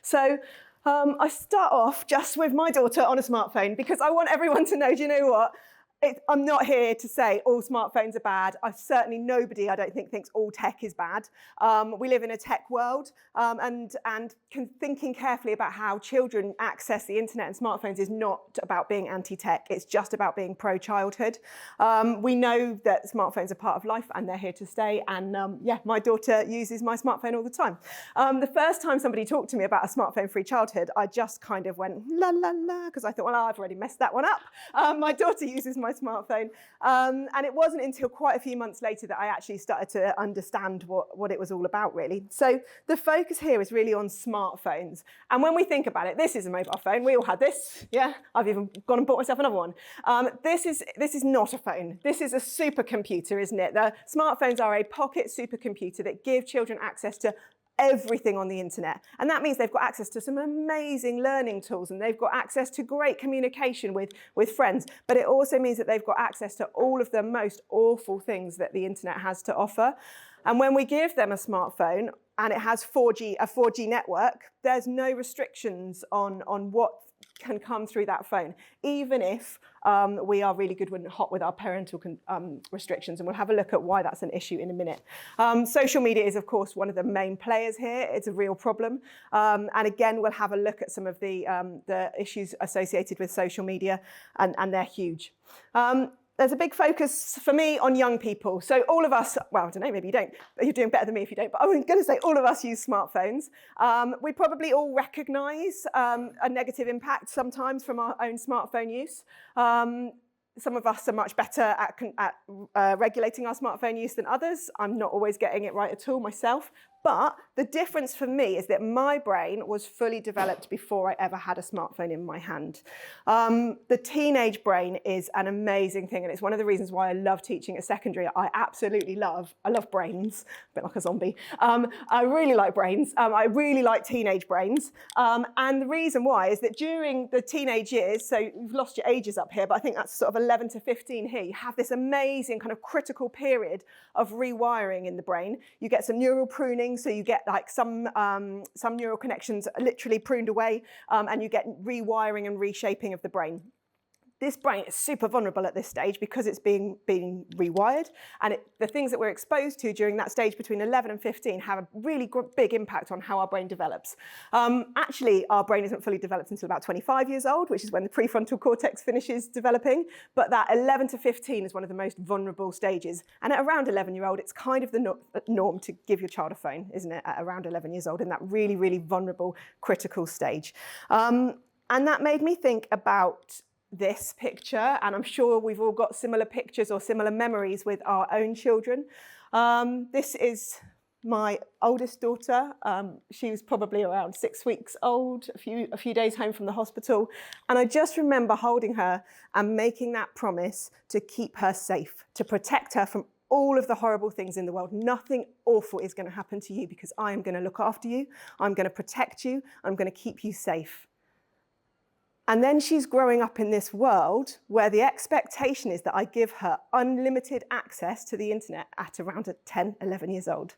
So I start off just with my daughter on a smartphone because I want everyone to know, do you know what? I'm not here to say all smartphones are bad. Certainly nobody, I don't think, thinks all tech is bad. We live in a tech world, and thinking carefully about how children access the internet and smartphones is not about being anti-tech. It's just about being pro-childhood. We know that smartphones are part of life and they're here to stay. And yeah, my daughter uses my smartphone all the time. The first time somebody talked to me about a smartphone-free childhood, I just kind of went la la la because I thought, well, I've already messed that one up. My daughter uses my smartphone. And it wasn't until quite a few months later that I actually started to understand what it was all about, really. So the focus here is really on smartphones. And when we think about it, this is a mobile phone. We all had this. Yeah, I've even gone and bought myself another one. This is not a phone. This is a supercomputer, isn't it? The smartphones are a pocket supercomputer that give children access to everything on the internet. And that means they've got access to some amazing learning tools and they've got access to great communication with friends. But it also means that they've got access to all of the most awful things that the internet has to offer. And when we give them a smartphone and it has a 4G network, there's no restrictions on what can come through that phone, even if we are really good and hot with our parental restrictions, and we'll have a look at why that's an issue in a minute. Social media is, of course, one of the main players here. It's a real problem. And again, we'll have a look at some of the issues associated with social media, and they're huge. There's a big focus for me on young people. So all of us, well, I don't know, maybe you don't. You're doing better than me if you don't, but I'm going to say all of us use smartphones. We probably all recognise a negative impact sometimes from our own smartphone use. Some of us are much better at regulating our smartphone use than others. I'm not always getting it right at all myself. But the difference for me is that my brain was fully developed before I ever had a smartphone in my hand. The teenage brain is an amazing thing, and it's one of the reasons why I love teaching at secondary. I love brains, a bit like a zombie. I really like brains. I really like teenage brains. And the reason why is that during the teenage years, so you've lost your ages up here, but I think that's sort of 11 to 15 here, you have this amazing kind of critical period of rewiring in the brain. You get some neural pruning, so you get like some neural connections literally pruned away, and you get rewiring and reshaping of the brain. This brain is super vulnerable at this stage because it's being rewired, and the things that we're exposed to during that stage between 11 and 15 have a really big impact on how our brain develops. Actually, our brain isn't fully developed until about 25 years old, which is when the prefrontal cortex finishes developing, but that 11 to 15 is one of the most vulnerable stages. And at around 11-year-old, it's kind of the norm to give your child a phone, isn't it, at around 11 years old, in that really, really vulnerable, critical stage. And that made me think about this picture, and I'm sure we've all got similar pictures or similar memories with our own children. This is my oldest daughter. She was probably around 6 weeks old, a few days home from the hospital, and I just remember holding her and making that promise to keep her safe, to protect her from all of the horrible things in the world. Nothing awful is going to happen to you because I am going to look after you, I'm going to protect you, I'm going to keep you safe. And then she's growing up in this world where the expectation is that I give her unlimited access to the internet at around 10, 11 years old.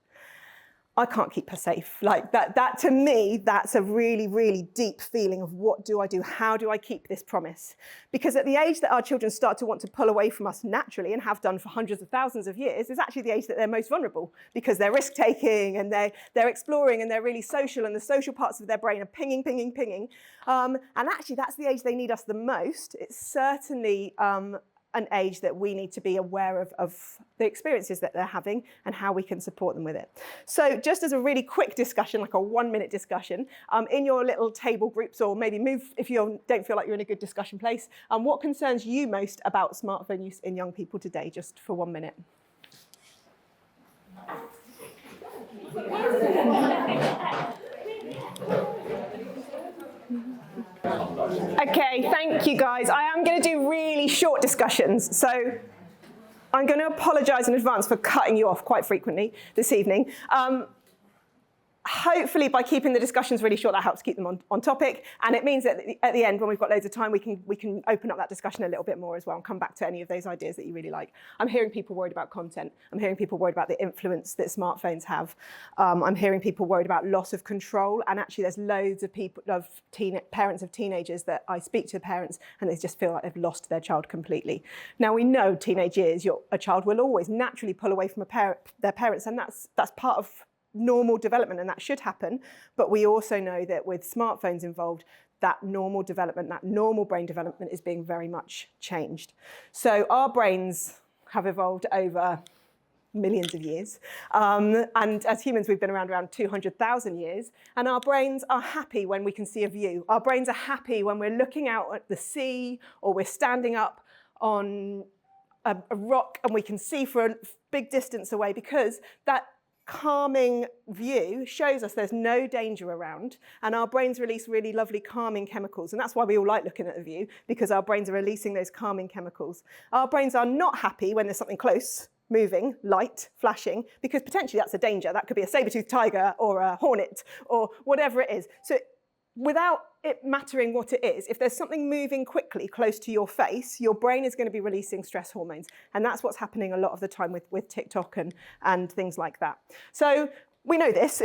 I can't keep her safe. Like that to me, that's a really, really deep feeling of what do I do? How do I keep this promise? Because at the age that our children start to want to pull away from us naturally and have done for hundreds of thousands of years is actually the age that they're most vulnerable because they're risk-taking and they're exploring and they're really social and the social parts of their brain are pinging, pinging, pinging. And actually that's the age they need us the most. It's certainly an age that we need to be aware of the experiences that they're having and how we can support them with it. So just as a really quick discussion, like a 1-minute discussion, in your little table groups, or maybe move if you don't feel like you're in a good discussion place, what concerns you most about smartphone use in young people today, just for 1 minute? Okay, thank you guys. I am going to do really short discussions, so I'm going to apologise in advance for cutting you off quite frequently this evening. hopefully by keeping the discussions really short, that helps keep them on topic. And it means that at the end, when we've got loads of time, we can open up that discussion a little bit more as well and come back to any of those ideas that you really like. I'm hearing people worried about content. I'm hearing people worried about the influence that smartphones have. I'm hearing people worried about loss of control. And actually there's loads of people, parents of teenagers that I speak to parents and they just feel like they've lost their child completely. Now we know teenage years, a child will always naturally pull away from their parents, and that's part of normal development, and that should happen. But we also know that with smartphones involved, that normal development, that normal brain development is being very much changed. So our brains have evolved over millions of years. And as humans, we've been around 200,000 years. And our brains are happy when we can see a view. Our brains are happy when we're looking out at the sea or we're standing up on a rock and we can see for a big distance away, because that calming view shows us there's no danger around, and our brains release really lovely calming chemicals, and that's why we all like looking at the view, because our brains are releasing those calming chemicals. Our brains are not happy when there's something close, moving, light, flashing, because potentially that's a danger. That could be a saber-toothed tiger or a hornet or whatever it is. So without it mattering what it is, if there's something moving quickly close to your face, your brain is going to be releasing stress hormones. And that's what's happening a lot of the time with TikTok and things like that. So we know this.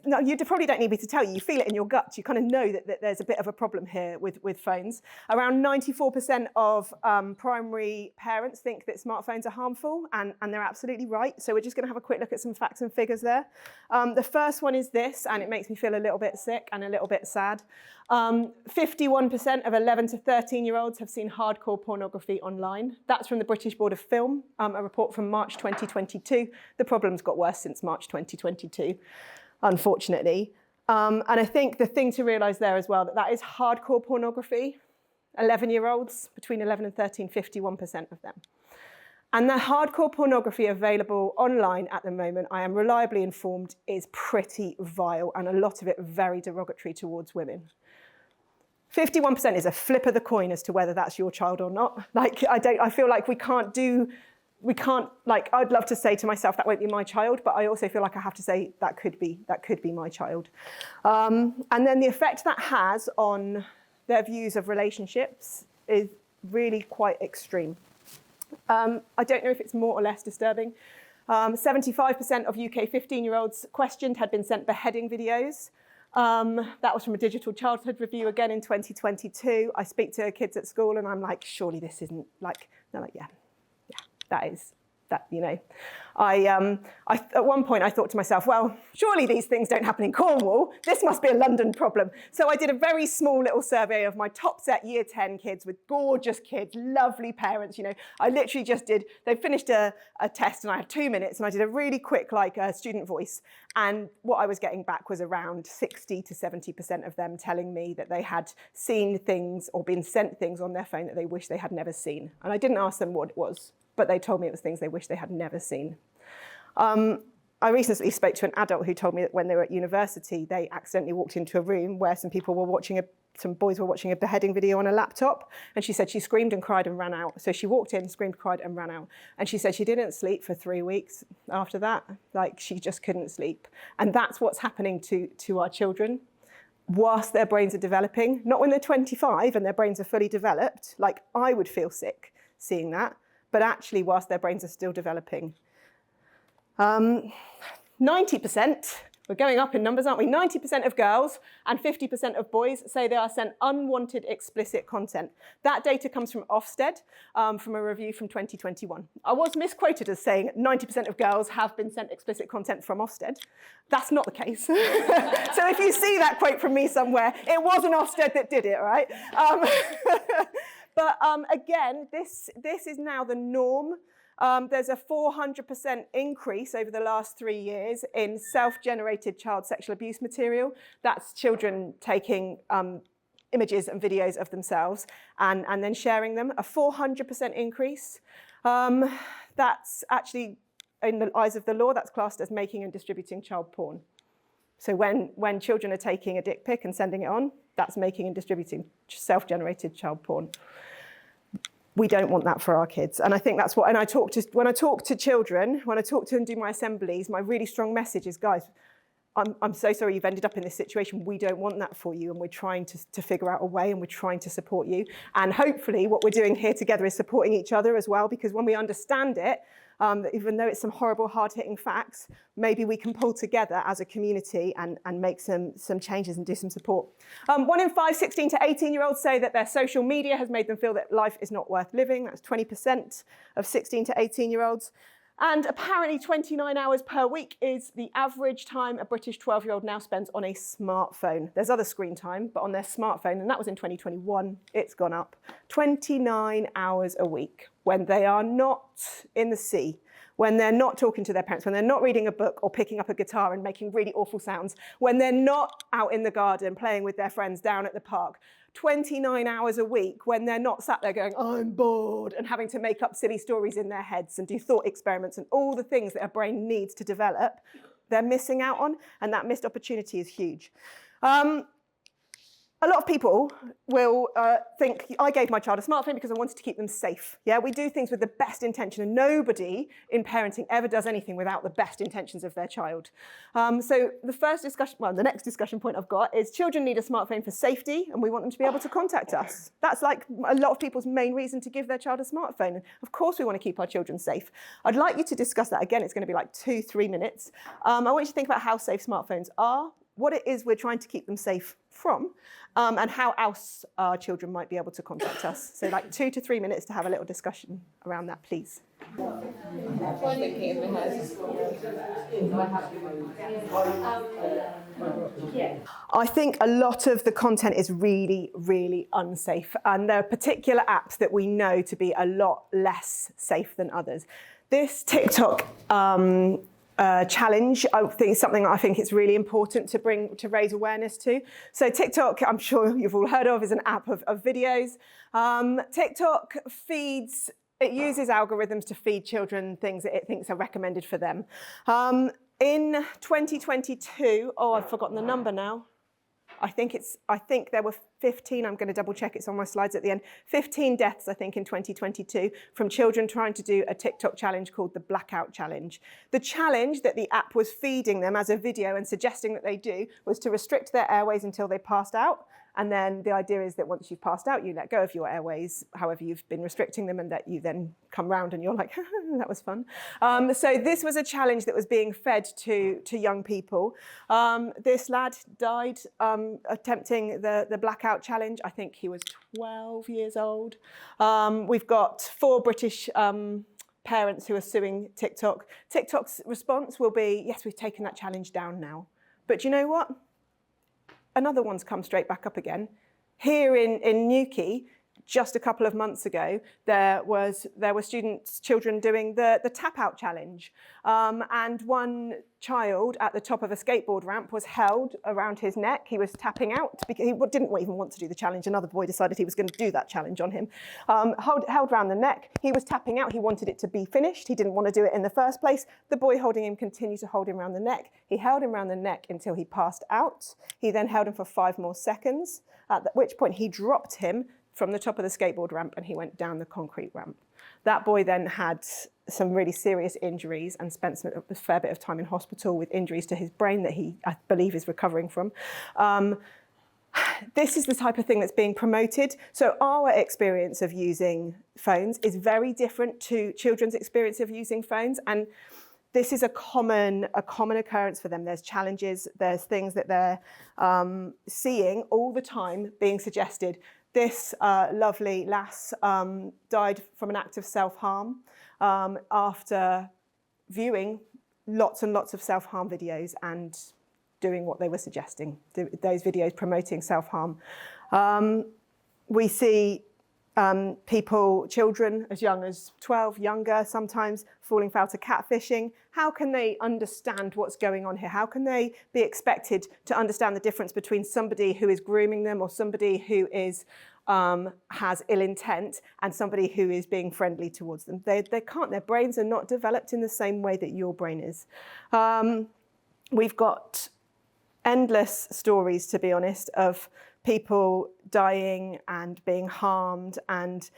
No, you probably don't need me to tell you. You feel it in your gut. You kind of know that there's a bit of a problem here with phones. Around 94% of primary parents think that smartphones are harmful, and they're absolutely right. So we're just going to have a quick look at some facts and figures there. The first one is this, and it makes me feel a little bit sick and a little bit sad. 51% of 11 to 13-year-olds have seen hardcore pornography online. That's from the British Board of Film, a report from March 2022. The problem's got worse since March 2022, unfortunately. And I think the thing to realise there as well, that is hardcore pornography. 11-year-olds, between 11 and 13, 51% of them. And the hardcore pornography available online at the moment, I am reliably informed, is pretty vile, and a lot of it very derogatory towards women. 51% is a flip of the coin as to whether that's your child or not. I feel like I'd love to say to myself, that won't be my child, but I also feel like I have to say that could be my child. And then the effect that has on their views of relationships is really quite extreme. I don't know if it's more or less disturbing. 75% of UK 15-year-olds questioned had been sent beheading videos. That was from a digital childhood review again in 2022. I speak to kids at school and I'm like, surely this isn't like, they're like, yeah, that is, that, you know. At one point I thought to myself, well, surely these things don't happen in Cornwall. This must be a London problem. So I did a very small little survey of my top set year 10 kids with gorgeous kids, lovely parents, you know. I literally just did, they finished a test and I had 2 minutes and I did a really quick student voice. And what I was getting back was around 60 to 70% of them telling me that they had seen things or been sent things on their phone that they wish they had never seen. And I didn't ask them what it was, but they told me it was things they wish they had never seen. I recently spoke to an adult who told me that when they were at university, they accidentally walked into a room where some boys were watching a beheading video on a laptop. And she said she screamed and cried and ran out. So she walked in, screamed, cried and ran out. And she said she didn't sleep for 3 weeks after that. Like, she just couldn't sleep. And that's what's happening to our children whilst their brains are developing. Not when they're 25 and their brains are fully developed. Like, I would feel sick seeing that. But actually, whilst their brains are still developing. 90%, we're going up in numbers, aren't we? 90% of girls and 50% of boys say they are sent unwanted explicit content. That data comes from Ofsted, from a review from 2021. I was misquoted as saying 90% of girls have been sent explicit content from Ofsted. That's not the case. So if you see that quote from me somewhere, it wasn't Ofsted that did it, right? But again, this is now the norm. There's a 400% increase over the last 3 years in self-generated child sexual abuse material. That's children taking images and videos of themselves and then sharing them. A 400% increase. That's actually, in the eyes of the law, that's classed as making and distributing child porn. So when children are taking a dick pic and sending it on, that's making and distributing self-generated child porn. We don't want that for our kids. And I think that's what, when I talk to children, when I talk to and do my assemblies, my really strong message is, guys, I'm so sorry you've ended up in this situation. We don't want that for you, and we're trying to figure out a way, and we're trying to support you. And hopefully what we're doing here together is supporting each other as well, because when we understand it, even though it's some horrible, hard-hitting facts, maybe we can pull together as a community and make some changes and do some support. 1 in 5 16 to 18-year-olds say that their social media has made them feel that life is not worth living. That's 20% of 16 to 18-year-olds. And apparently 29 hours per week is the average time a British 12-year-old now spends on a smartphone. There's other screen time, but on their smartphone, and that was in 2021, it's gone up. 29 hours a week when they are not in the sea, when they're not talking to their parents, when they're not reading a book or picking up a guitar and making really awful sounds, when they're not out in the garden playing with their friends down at the park. 29 hours a week when they're not sat there going, I'm bored, and having to make up silly stories in their heads and do thought experiments and all the things that a brain needs to develop, they're missing out on, and that missed opportunity is huge. A lot of people will think, I gave my child a smartphone because I wanted to keep them safe. Yeah, we do things with the best intention, and nobody in parenting ever does anything without the best intentions of their child. So the next discussion point I've got is children need a smartphone for safety, and we want them to be able to contact us. That's like a lot of people's main reason to give their child a smartphone. And of course we want to keep our children safe. I'd like you to discuss that. Again, it's going to be like 2-3 minutes. I want you to think about how safe smartphones are, what it is we're trying to keep them safe from, and how else our children might be able to contact us. So like 2 to 3 minutes to have a little discussion around that, please. I think a lot of the content is really, really unsafe, and there are particular apps that we know to be a lot less safe than others. This TikTok challenge, I think, is something I think it's really important to raise awareness to. So TikTok, I'm sure you've all heard of, is an app of videos. TikTok it uses algorithms to feed children things that it thinks are recommended for them. In 2022, I've forgotten the number now. I think there were 15, I'm going to double check, it's on my slides at the end, 15 deaths, I think, in 2022 from children trying to do a TikTok challenge called the Blackout Challenge. The challenge that the app was feeding them as a video and suggesting that they do was to restrict their airways until they passed out. And then the idea is that once you've passed out, you let go of your airways, however you've been restricting them, and that you then come round and you're like, that was fun. So this was a challenge that was being fed to young people. This lad died attempting the Blackout Challenge. I think he was 12 years old. We've got 4 British parents who are suing TikTok. TikTok's response will be, yes, we've taken that challenge down now. But you know what? Another one's come straight back up again. Here in Newquay, just a couple of months ago, there were children doing the tap out challenge. And one child at the top of a skateboard ramp was held around his neck. He was tapping out because he didn't even want to do the challenge. Another boy decided he was going to do that challenge on him. Held around the neck. He was tapping out. He wanted it to be finished. He didn't want to do it in the first place. The boy holding him continued to hold him around the neck. He held him around the neck until he passed out. He then held him for 5 more seconds, at which point he dropped him from the top of the skateboard ramp and he went down the concrete ramp. That boy then had some really serious injuries and spent a fair bit of time in hospital with injuries to his brain that he, I believe, is recovering from. This is the type of thing that's being promoted. So our experience of using phones is very different to children's experience of using phones. And this is a common occurrence for them. There's challenges, there's things that they're seeing all the time being suggested. This lovely lass died from an act of self-harm after viewing lots and lots of self-harm videos and doing what they were suggesting, those videos promoting self-harm. We see children as young as 12, younger sometimes, falling foul to catfishing. How can they understand what's going on here? How can they be expected to understand the difference between somebody who is grooming them or somebody who is has ill intent and somebody who is being friendly towards them? They can't. Their brains are not developed in the same way that your brain is. We've got endless stories, to be honest, of people dying and being harmed, and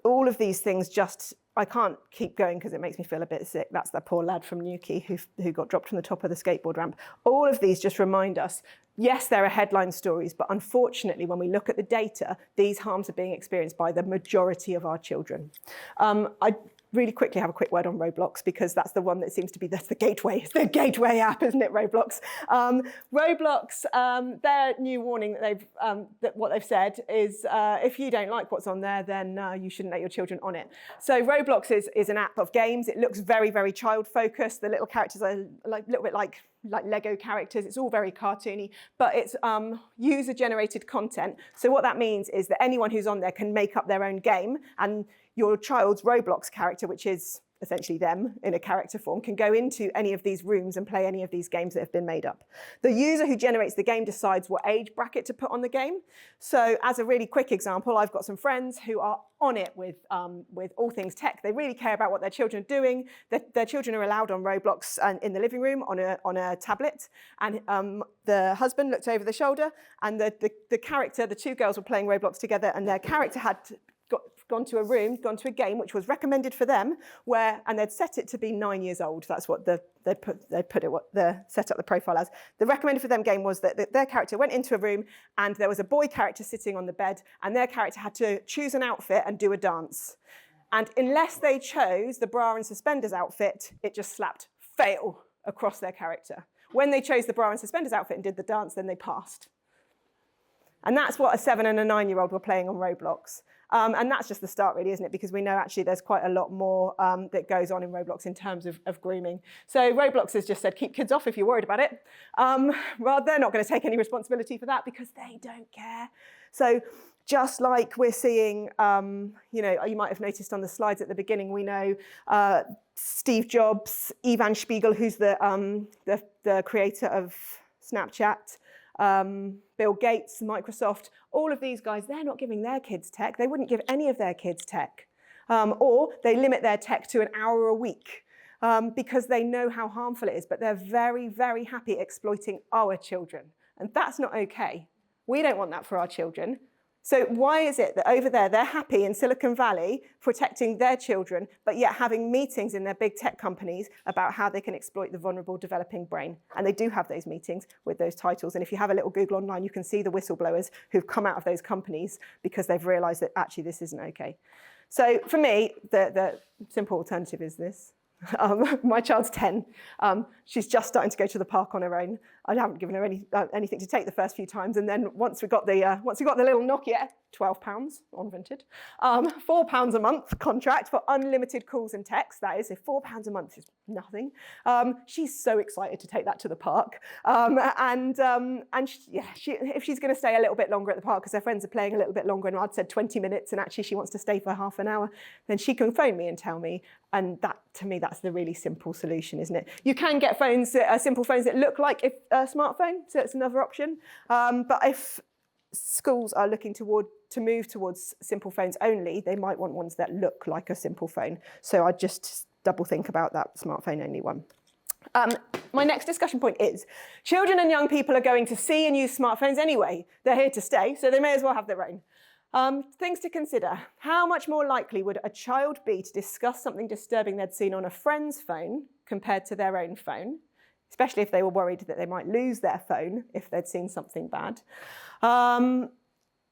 all of these things just I can't keep going because it makes me feel a bit sick. That's that poor lad from Newquay who got dropped from the top of the skateboard ramp. All of these just remind us, yes, there are headline stories, but unfortunately, when we look at the data, these harms are being experienced by the majority of our children. I really quickly have a quick word on Roblox, because that's the one that seems to be the gateway. It's the gateway app, isn't it, Roblox? Roblox, their new warning that what they've said is if you don't like what's on there, then you shouldn't let your children on it. So Roblox is an app of games. It looks very, very child-focused. The little characters are a little bit like Lego characters. It's all very cartoony, but it's user-generated content. So what that means is that anyone who's on there can make up their own game, and your child's Roblox character, which is essentially them in a character form, can go into any of these rooms and play any of these games that have been made up. The user who generates the game decides what age bracket to put on the game. So as a really quick example, I've got some friends who are on it with all things tech. They really care about what their children are doing. Their children are allowed on Roblox in the living room on a tablet. And the husband looked over the shoulder, and the character, the two girls were playing Roblox together, and their character had gone to a game which was recommended for them, and they'd set it to be 9 years old. That's what they set up the profile as. The recommended for them game was that their character went into a room, and there was a boy character sitting on the bed, and their character had to choose an outfit and do a dance. And unless they chose the bra and suspenders outfit, it just slapped fail across their character. When they chose the bra and suspenders outfit and did the dance, then they passed. And that's what a 7 and a 9-year-old were playing on Roblox. And that's just the start, really, isn't it? Because we know actually there's quite a lot more that goes on in Roblox in terms of grooming. So Roblox has just said, keep kids off if you're worried about it. Well, they're not going to take any responsibility for that because they don't care. So just like we're seeing, you might have noticed on the slides at the beginning, we know Steve Jobs, Ivan Spiegel, who's the creator of Snapchat, Bill Gates, Microsoft, all of these guys, they're not giving their kids tech. They wouldn't give any of their kids tech. Or they limit their tech to an hour a week because they know how harmful it is, but they're very, very happy exploiting our children. And that's not okay. We don't want that for our children. So why is it that over there, they're happy in Silicon Valley protecting their children, but yet having meetings in their big tech companies about how they can exploit the vulnerable developing brain? And they do have those meetings with those titles. And if you have a little Google online, you can see the whistleblowers who've come out of those companies because they've realized that actually this isn't okay. So for me, the simple alternative is this. My child's 10. She's just starting to go to the park on her own. I haven't given her anything to take the first few times, and then once we got the little Nokia, £12 on Vinted, £4 a month contract for unlimited calls and texts. That is, if £4 a month is nothing. She's so excited to take that to the park, if she's going to stay a little bit longer at the park because her friends are playing a little bit longer, and I'd said 20 minutes, and actually she wants to stay for half an hour, then she can phone me and tell me. And that, to me, that's the really simple solution, isn't it? You can get phones, simple phones that look like a smartphone, so it's another option. But if schools are looking to move towards simple phones only, they might want ones that look like a simple phone. So I'd just double think about that smartphone only one. My next discussion point is, children and young people are going to see and use smartphones anyway. They're here to stay, so they may as well have their own. Things to consider. How much more likely would a child be to discuss something disturbing they'd seen on a friend's phone compared to their own phone, especially if they were worried that they might lose their phone if they'd seen something bad?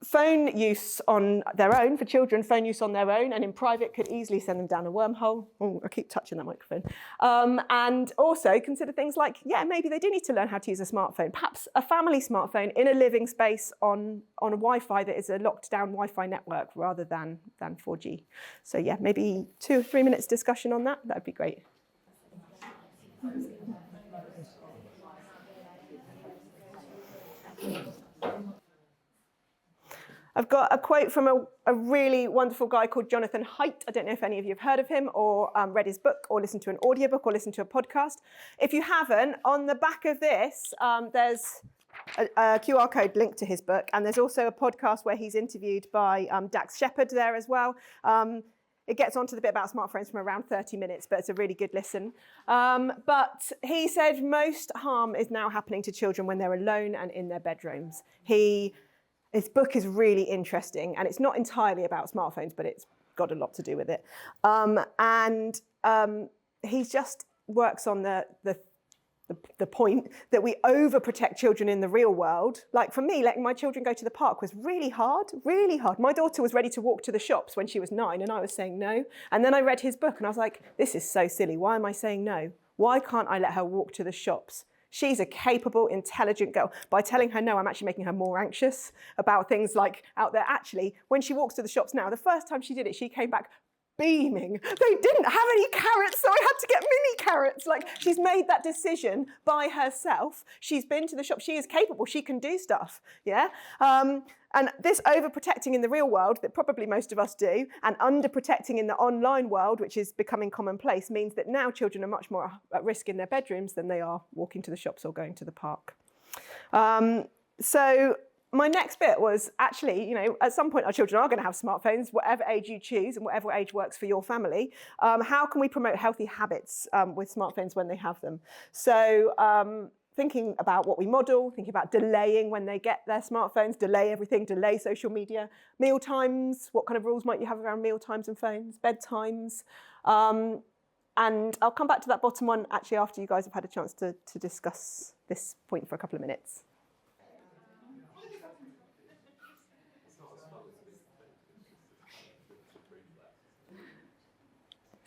Phone use on their own, for children, phone use on their own and in private could easily send them down a wormhole. Oh, I keep touching that microphone. And also consider things like, maybe they do need to learn how to use a smartphone, perhaps a family smartphone in a living space on a Wi-Fi that is a locked down Wi-Fi network rather than 4G. So maybe 2 or 3 minutes discussion on that. That would be great. I've got a quote from a really wonderful guy called Jonathan Haidt. I don't know if any of you have heard of him or read his book or listened to an audiobook or listened to a podcast. If you haven't, on the back of this, there's a QR code linked to his book. And there's also a podcast where he's interviewed by Dax Shepard there as well. It gets onto the bit about smartphones from around 30 minutes, but it's a really good listen. But he said most harm is now happening to children when they're alone and in their bedrooms. His book is really interesting, and it's not entirely about smartphones, but it's got a lot to do with it. He just works on the point that we overprotect children in the real world. Like for me, letting my children go to the park was really hard, really hard. My daughter was ready to walk to the shops when she was 9 and I was saying no. And then I read his book and I was like, this is so silly. Why am I saying no? Why can't I let her walk to the shops? She's a capable, intelligent girl. By telling her no, I'm actually making her more anxious about things like out there. Actually, when she walks to the shops now, the first time she did it, she came back beaming. They didn't have any carrots, so I had to get mini carrots. Like, she's made that decision by herself. She's been to the shop. She is capable. She can do stuff, yeah? And this overprotecting in the real world that probably most of us do, and underprotecting in the online world, which is becoming commonplace, means that now children are much more at risk in their bedrooms than they are walking to the shops or going to the park. So my next bit was actually, you know, at some point our children are going to have smartphones, whatever age you choose and whatever age works for your family. How can we promote healthy habits with smartphones when they have them? So thinking about what we model, thinking about delaying when they get their smartphones, delay everything, delay social media, meal times, what kind of rules might you have around meal times and phones, bedtimes. And I'll come back to that bottom one actually after you guys have had a chance to discuss this point for a couple of minutes.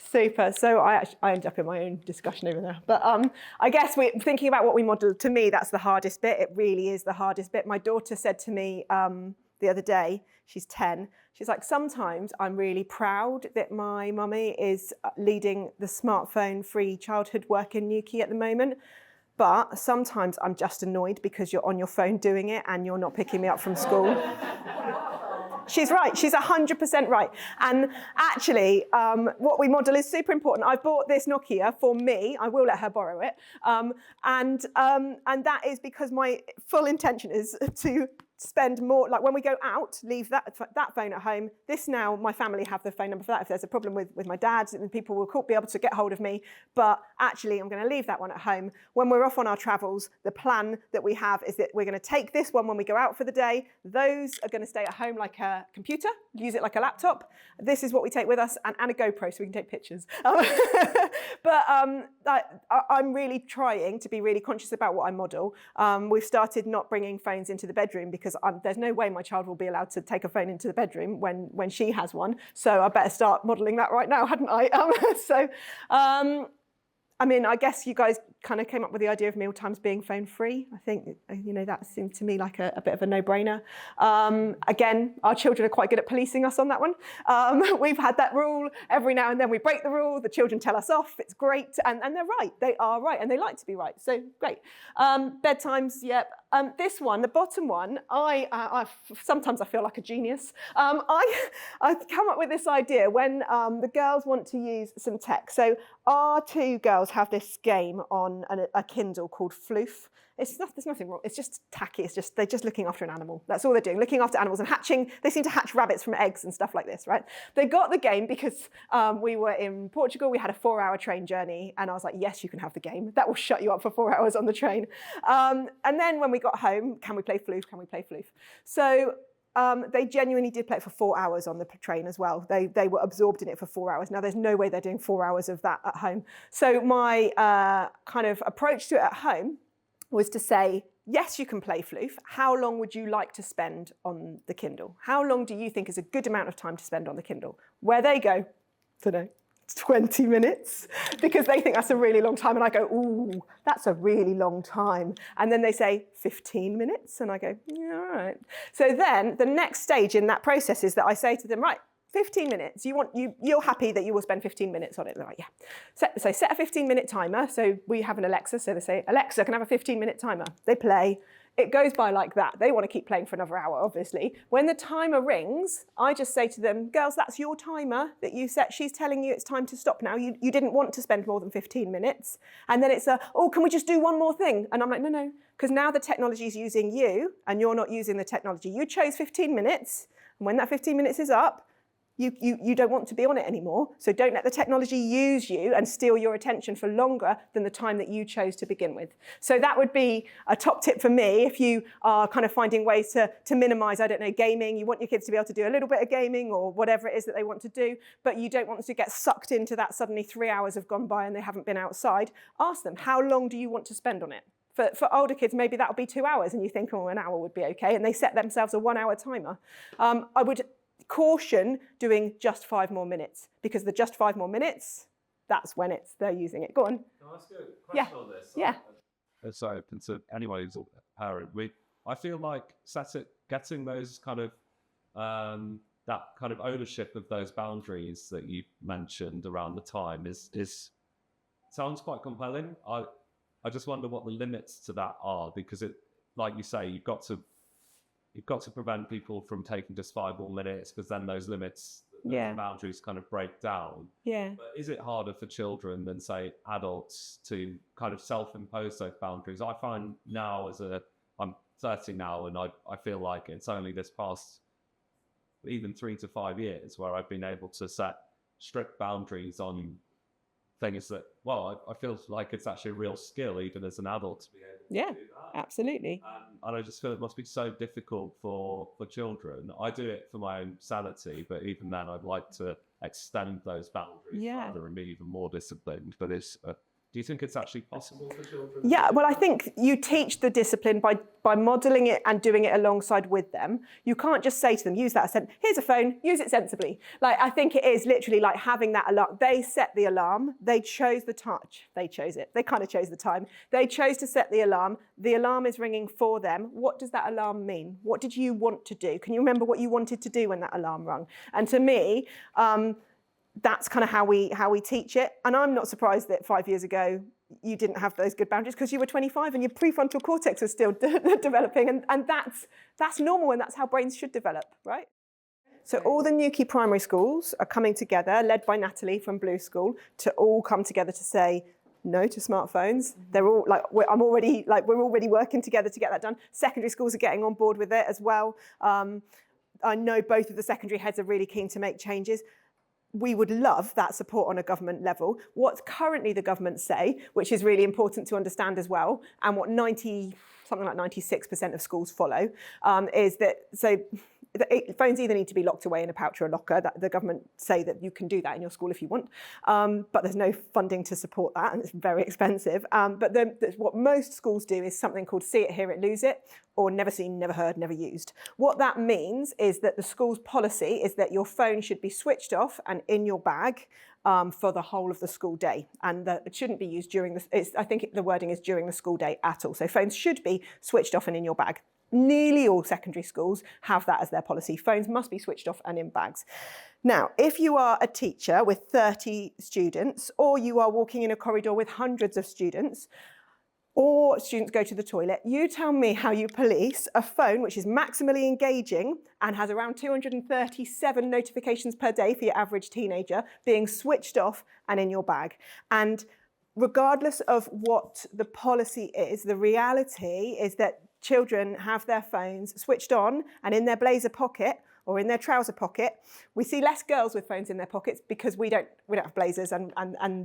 Super. So I end up in my own discussion over there. But I guess we're thinking about what we model. To me, that's the hardest bit. It really is the hardest bit. My daughter said to me the other day, she's 10, she's like, sometimes I'm really proud that my mummy is leading the smartphone-free childhood work in Newquay at the moment. But sometimes I'm just annoyed because you're on your phone doing it and you're not picking me up from school. She's right. She's 100% right. And actually, what we model is super important. I bought this Nokia for me. I will let her borrow it. And that is because my full intention is to spend more, like when we go out, leave that phone at home. This now, my family have the phone number for that. If there's a problem with my dad, people will be able to get hold of me. But actually, I'm going to leave that one at home. When we're off on our travels, the plan that we have is that we're going to take this one when we go out for the day. Those are going to stay at home like a computer, use it like a laptop. This is what we take with us, and a GoPro so we can take pictures. But I'm really trying to be really conscious about what I model. We've started not bringing phones into the bedroom because there's no way my child will be allowed to take a phone into the bedroom when she has one. So I better start modelling that right now, hadn't I? I mean, I guess you guys kind of came up with the idea of mealtimes being phone-free. I think, you know, that seemed to me like a bit of a no-brainer. Again, our children are quite good at policing us on that one. We've had that rule. Every now and then we break the rule. The children tell us off. It's great. And they're right. They are right. And they like to be right. So great. Bedtimes, yep. This one, the bottom one, sometimes I feel like a genius. I've come up with this idea when the girls want to use some tech. So our two girls have this game on a Kindle called Floof. There's nothing wrong. It's just tacky. They're just looking after an animal. That's all they're doing, looking after animals and hatching. They seem to hatch rabbits from eggs and stuff like this, right? They got the game because we were in Portugal. We had a 4-hour train journey. And I was like, yes, you can have the game. That will shut you up for 4 hours on the train. And then when we got home, can we play Floof? Can we play Floof? So they genuinely did play it for 4 hours on the train as well. They were absorbed in it for 4 hours. Now, there's no way they're doing 4 hours of that at home. So my kind of approach to it at home was to say, yes, you can play Floof. How long would you like to spend on the Kindle? How long do you think is a good amount of time to spend on the Kindle? Where they go, I don't know, 20 minutes, because they think that's a really long time. And I go, ooh, that's a really long time. And then they say 15 minutes. And I go, yeah, all right. So then the next stage in that process is that I say to them, right, 15 minutes. You're happy that you will spend 15 minutes on it. They're like, yeah. So set a 15-minute timer. So we have an Alexa. So they say, Alexa, can I have a 15-minute timer? They play. It goes by like that. They want to keep playing for another hour, obviously. When the timer rings, I just say to them, girls, that's your timer that you set. She's telling you it's time to stop now. You didn't want to spend more than 15 minutes. And then it's oh, can we just do one more thing? And I'm like, no, because now the technology is using you and you're not using the technology. You chose 15 minutes. And when that 15 minutes is up, You don't want to be on it anymore, so don't let the technology use you and steal your attention for longer than the time that you chose to begin with. So that would be a top tip for me if you are kind of finding ways to minimize, I don't know, gaming. You want your kids to be able to do a little bit of gaming or whatever it is that they want to do, but you don't want them to get sucked into that suddenly 3 hours have gone by and they haven't been outside. Ask them, how long do you want to spend on it? For older kids, maybe that'll be 2 hours and you think, oh, an hour would be okay, and they set themselves a 1 hour timer. I would caution doing just 5 more minutes, because the just 5 more minutes, that's when they're using it. Go on. Can I ask you a question on this? Yeah. So to anyone who's a parent, I feel like getting those kind of that kind of ownership of those boundaries that you mentioned around the time is sounds quite compelling. I just wonder what the limits to that are, because it, like you say, you've got to prevent people from taking just 5 more minutes, because then those limits, those boundaries kind of break down. Yeah. But is it harder for children than, say, adults to kind of self-impose those boundaries? I find now, I'm 30 now, and I feel like it's only this past even 3 to 5 years where I've been able to set strict boundaries on things that, well, I feel like it's actually a real skill even as an adult to be able to do that. Absolutely. And I just feel it must be so difficult for children. I do it for my own sanity, but even then I'd like to extend those boundaries rather and be even more disciplined. But do you think it's actually possible for children? Yeah, well, I think you teach the discipline by modelling it and doing it alongside with them. You can't just say to them, use that, here's a phone, use it sensibly. Like, I think it is literally like having that alarm. They set the alarm, they chose the touch, they chose it. They kind of chose the time. They chose to set the alarm. The alarm is ringing for them. What does that alarm mean? What did you want to do? Can you remember what you wanted to do when that alarm rung? And to me, that's kind of how we teach it. And I'm not surprised that 5 years ago you didn't have those good boundaries, because you were 25 and your prefrontal cortex was still developing. And that's normal, and that's how brains should develop, right? So all the Newquay primary schools are coming together, led by Natalie from Blue School, to all come together to say no to smartphones. They're all like, we're already working together to get that done. Secondary schools are getting on board with it as well. I know both of the secondary heads are really keen to make changes. We would love that support on a government level. What currently the government say, which is really important to understand as well, and what something like 96% of schools follow, is that phones either need to be locked away in a pouch or a locker. That the government say that you can do that in your school if you want, but there's no funding to support that, and it's very expensive. But what most schools do is something called see it, hear it, lose it, or never seen, never heard, never used. What that means is that the school's policy is that your phone should be switched off and in your bag for the whole of the school day, and that it shouldn't be used during I think the wording is during the school day at all. So phones should be switched off and in your bag. Nearly all secondary schools have that as their policy. Phones must be switched off and in bags. Now, if you are a teacher with 30 students, or you are walking in a corridor with hundreds of students, or students go to the toilet, you tell me how you police a phone which is maximally engaging and has around 237 notifications per day for your average teenager being switched off and in your bag. And regardless of what the policy is, the reality is that children have their phones switched on and in their blazer pocket or in their trouser pocket. We see less girls with phones in their pockets because we don't have blazers and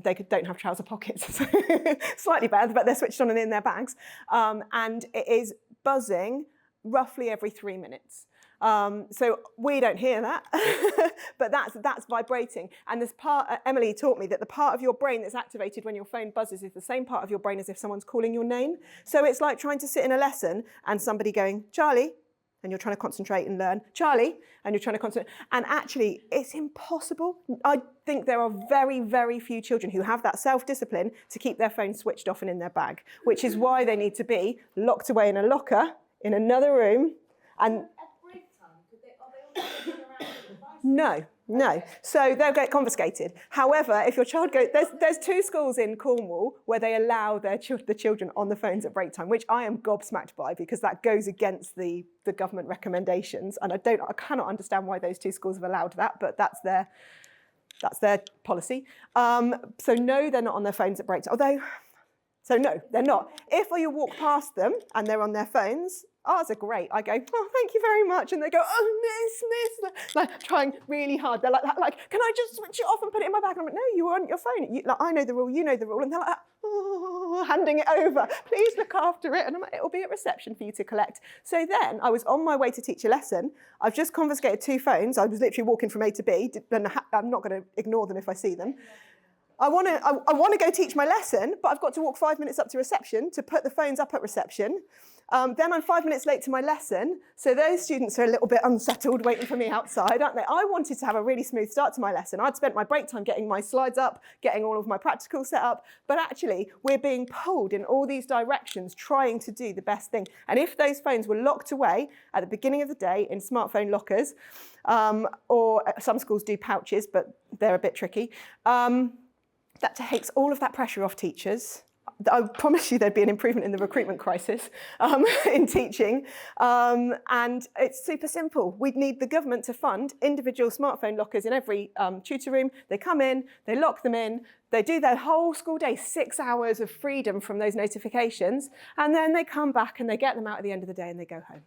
they don't have trouser pockets. So slightly better, but they're switched on and in their bags. And it is buzzing roughly every 3 minutes. So we don't hear that, but that's vibrating. And this part, Emily taught me that the part of your brain that's activated when your phone buzzes is the same part of your brain as if someone's calling your name. So it's like trying to sit in a lesson and somebody going, Charlie, and you're trying to concentrate and learn, Charlie, and you're trying to concentrate. And actually, it's impossible. I think there are very, very few children who have that self-discipline to keep their phone switched off and in their bag, which is why they need to be locked away in a locker in another room. And No. So they'll get confiscated. However, if your child goes, there's 2 schools in Cornwall where they allow the children on the phones at break time, which I am gobsmacked by, because that goes against the government recommendations. And I cannot understand why those 2 schools have allowed that, but that's their policy. So no, they're not on their phones at break time. So no, they're not. If you walk past them and they're on their phones, ours are great. I go, oh, thank you very much. And they go, oh, miss. Like trying really hard. They're like, can I just switch it off and put it in my bag? And I'm like, no, you want your phone. I know the rule, you know the rule. And they're like, oh, handing it over. Please look after it. And I'm like, it'll be at reception for you to collect. So then I was on my way to teach a lesson. I've just confiscated 2 phones. I was literally walking from A to B. And I'm not going to ignore them if I see them. I want to go teach my lesson, but I've got to walk 5 minutes up to reception to put the phones up at reception. Then I'm 5 minutes late to my lesson, so those students are a little bit unsettled waiting for me outside, aren't they? I wanted to have a really smooth start to my lesson. I'd spent my break time getting my slides up, getting all of my practicals set up, but actually we're being pulled in all these directions trying to do the best thing. And if those phones were locked away at the beginning of the day in smartphone lockers, or some schools do pouches, but they're a bit tricky, that takes all of that pressure off teachers. I promise you there'd be an improvement in the recruitment crisis in teaching. And it's super simple. We'd need the government to fund individual smartphone lockers in every tutor room. They come in, they lock them in, they do their whole school day, 6 hours of freedom from those notifications, and then they come back and they get them out at the end of the day and they go home.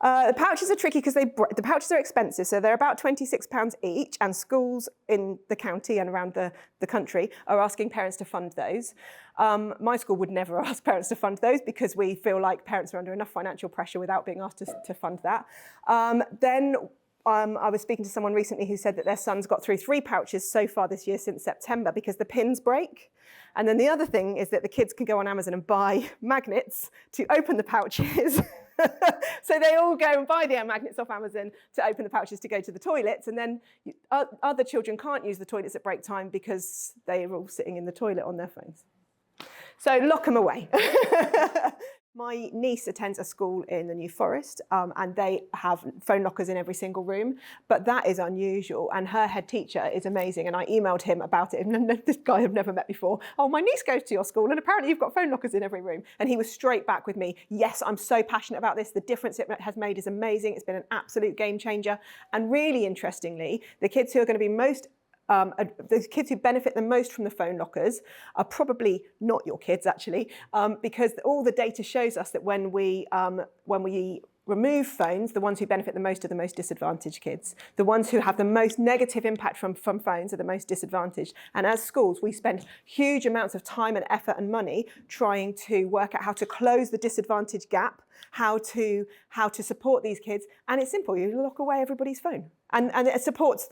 The pouches are tricky because the pouches are expensive, so they're about £26 each, and schools in the county and around the country are asking parents to fund those. My school would never ask parents to fund those because we feel like parents are under enough financial pressure without being asked to fund that. I was speaking to someone recently who said that their son's got through 3 pouches so far this year since September because the pins break. And then the other thing is that the kids can go on Amazon and buy magnets to open the pouches. So they all go and buy the air magnets off Amazon to open the pouches to go to the toilets, and then other children can't use the toilets at break time because they are all sitting in the toilet on their phones. So lock them away. My niece attends a school in the New Forest, and they have phone lockers in every single room, but that is unusual, and her head teacher is amazing, and I emailed him about it, and this guy I've never met before. Oh, my niece goes to your school, and apparently you've got phone lockers in every room. And he was straight back with me, yes, I'm so passionate about this, the difference it has made is amazing, it's been an absolute game changer. And really interestingly, the kids who are going to be the kids who benefit the most from the phone lockers are probably not your kids, actually, because all the data shows us that when we remove phones, the ones who benefit the most are the most disadvantaged kids. The ones who have the most negative impact from phones are the most disadvantaged. And as schools, we spend huge amounts of time and effort and money trying to work out how to close the disadvantage gap, how to support these kids. And it's simple, you lock away everybody's phone. And it supports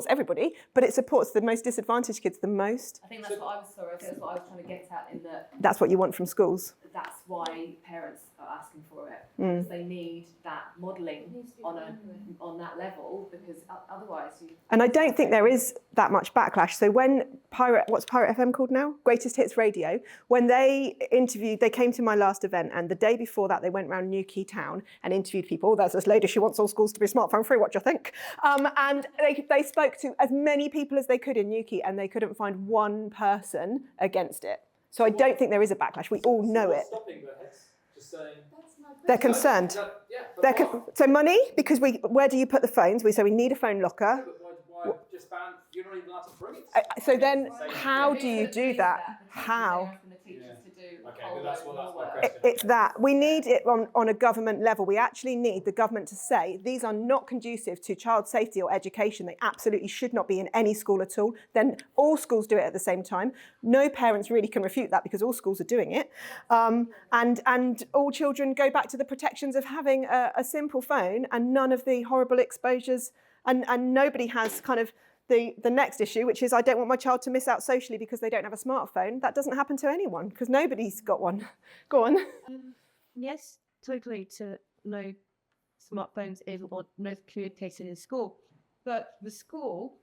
everybody, but it supports the most disadvantaged kids the most. I think that's what I was trying to get at in that. That's what you want from schools. That's why parents are asking for it, because they need that modelling on that level, because otherwise And I don't think there is that much backlash. So when what's Pirate FM called now? Greatest Hits Radio. When they came to my last event, and the day before that they went around Newquay town and interviewed people. Oh, there's this lady, she wants all schools to be smartphone free, what do you think? And they spoke to as many people as they could in Newquay, and they couldn't find one person against it. So I don't think there is a backlash. We all know it. Stopping the heads, just saying. They're concerned. So money, because where do you put the phones? We need a phone locker. Why just ban? You're not even allowed to bring it. So then, how do you do that? How? Okay, but that's my question. It's that. We need it on a government level. We actually need the government to say, these are not conducive to child safety or education. They absolutely should not be in any school at all. Then all schools do it at the same time. No parents really can refute that because all schools are doing it. And all children go back to the protections of having a simple phone and none of the horrible exposures. And nobody has kind of the next issue, which is I don't want my child to miss out socially because they don't have a smartphone. That doesn't happen to anyone because nobody's got one. Go on. Yes, totally, to no smartphones or no communication in school. But the school,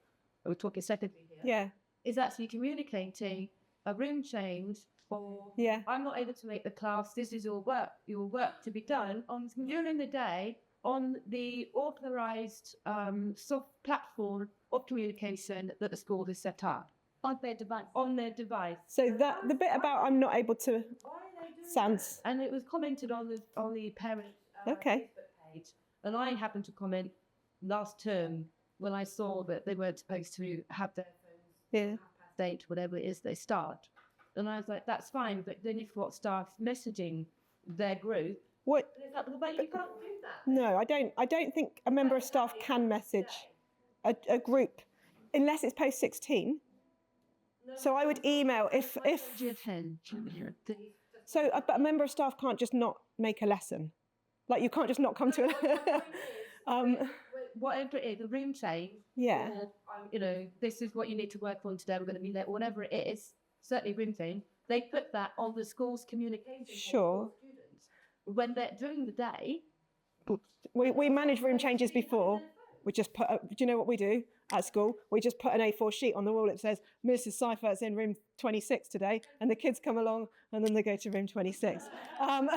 we're talking secondary here, is actually communicating a room change, or I'm not able to make the class, this is your work to be done during the day on the authorised soft platform of communication that the school has set up. On their device. So that the bit about I'm not able to sounds. And it was commented on the parent Facebook page. And I happened to comment last term when I saw that they weren't supposed to have their phones 8:30, whatever it is they start. And I was like, that's fine, but then you've got staff messaging their group. What? Is that the way you can't do that? No, I don't think a member of staff can message a group unless it's post 16. So I would email if so, but a member of staff can't just not make a lesson. Like you can't just not come to whatever it is, a room change. Yeah. Or, this is what you need to work on today. We're going to be there. Whatever it is, certainly room change. They put that on the school's communication. Sure. For students. When they're during the day. We managed room changes before. We just put, do you know what we do at school? We just put an A4 sheet on the wall. It says, Mrs. Seyfert's in room 26 today. And the kids come along and then they go to room 26. And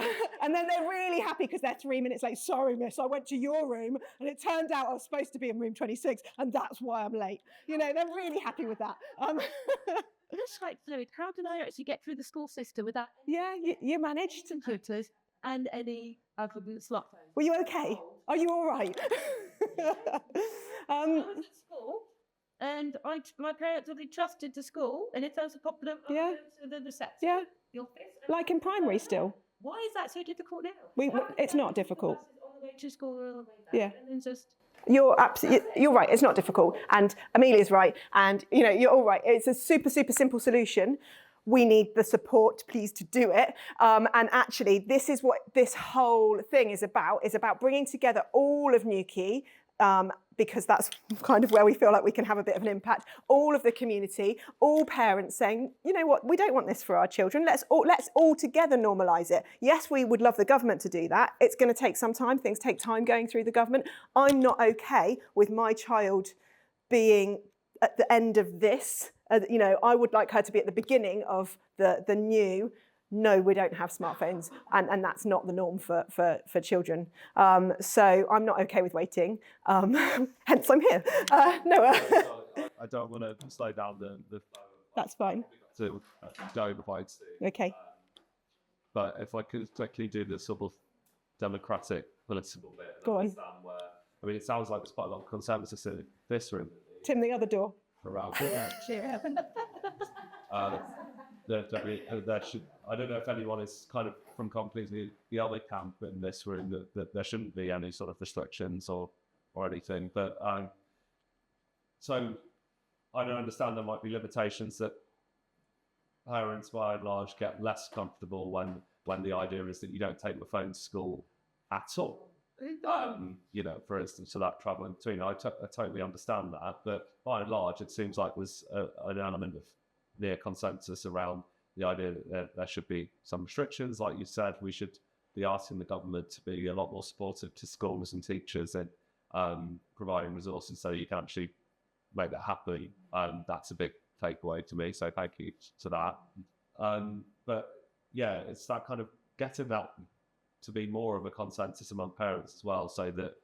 then they're really happy because they're 3 minutes late. Sorry, miss, I went to your room and it turned out I was supposed to be in room 26 and that's why I'm late. They're really happy with that. It's like fluid. How did I actually get through the school system without? Yeah, you managed. Computers and any other smartphones. Were you okay? Are you all right? I was at school, and my parents really trusted the school, and if there was a problem, Yeah. to the reception, Yeah. the office. Like in primary still. Why is that so difficult now? It's not difficult. On the way to school or on the way back, Yeah. and then just. You're right. It's not difficult, and Amelia's right, and you're all right. It's a super simple solution. We need the support, please, to do it. And actually, this is what this whole thing is about. Is about bringing together all of Newquay, because that's kind of where we feel like we can have a bit of an impact. All of the community, all parents saying, you know what, we don't want this for our children. Let's all together normalise it. Yes, we would love the government to do that. It's going to take some time. Things take time going through the government. I'm not okay with my child being at the end of this. I would like her to be at the beginning of the new. No, we don't have smartphones, and that's not the norm for children. So I'm not okay with waiting. Hence, I'm here. Noah. I don't want to slow down the That's fine. to go quite soon. Okay. But if I could quickly do the sort of democratic political bit. Go on. It sounds like there's quite a lot of consensus in this room. Tim, the other door. Around. There should. I don't know if anyone is kind of from completely the other camp in this room that there shouldn't be any sort of restrictions or anything. But so I don't understand there might be limitations that parents by and large get less comfortable when the idea is that you don't take the phone to school at all. For instance, to that travel in between, I totally understand that, but by and large, it seems like there's an element of near consensus around the idea that there should be some restrictions. Like you said, we should be asking the government to be a lot more supportive to schools and teachers and providing resources so you can actually make that happen. That's a big takeaway to me, so thank you to that. But yeah, it's that kind of getting that to be more of a consensus among parents as well, so that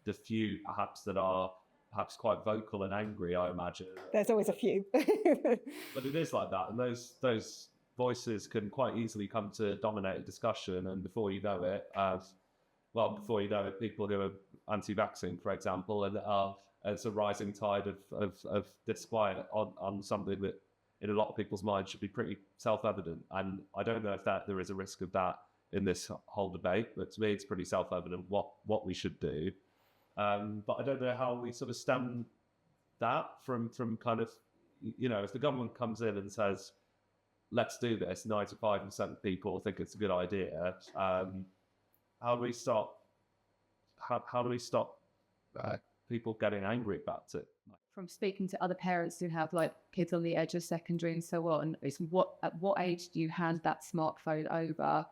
the few perhaps that are perhaps quite vocal and angry, I imagine. There's always a few. But it is like that, and those voices can quite easily come to dominate a discussion, and before you know it, people who are anti-vaccine, for example, and it's a rising tide of disquiet on something that in a lot of people's minds should be pretty self-evident. And I don't know if there is a risk of that in this whole debate, but to me it's pretty self-evident what we should do. But I don't know how we sort of stem that from kind of, if the government comes in and says, let's do this, 95% of people think it's a good idea. How do we stop people getting angry about it? From speaking to other parents who have kids on the edge of secondary and so on, is at what age do you hand that smartphone over?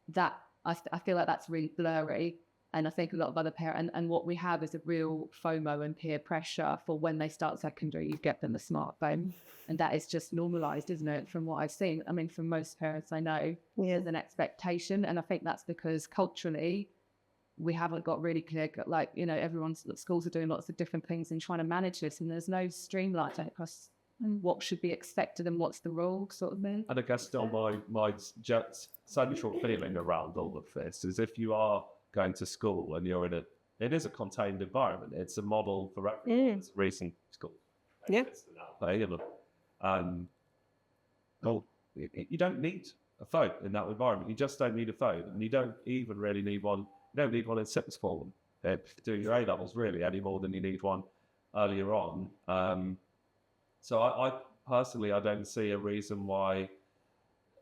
That I feel like that's really blurry, and I think a lot of other parents and what we have is a real FOMO and peer pressure for when they start secondary, you get them a smartphone, and that is just normalised, isn't it? From what I've seen, I mean, from most parents I know, there's an expectation, and I think that's because culturally we haven't got really clear, everyone's schools are doing lots of different things and trying to manage this, and there's no streamline across what should be expected and what's the rule sort of thing. And I guess still my central feeling around all of this is if you are going to school and you're it is a contained environment. It's a model for everyone. It's a racing school. Yeah. you don't need a phone in that environment. You just don't need a phone, and you don't even really need one. You don't need one in sixth form doing your A levels really any more than you need one earlier on. So I personally, I don't see a reason why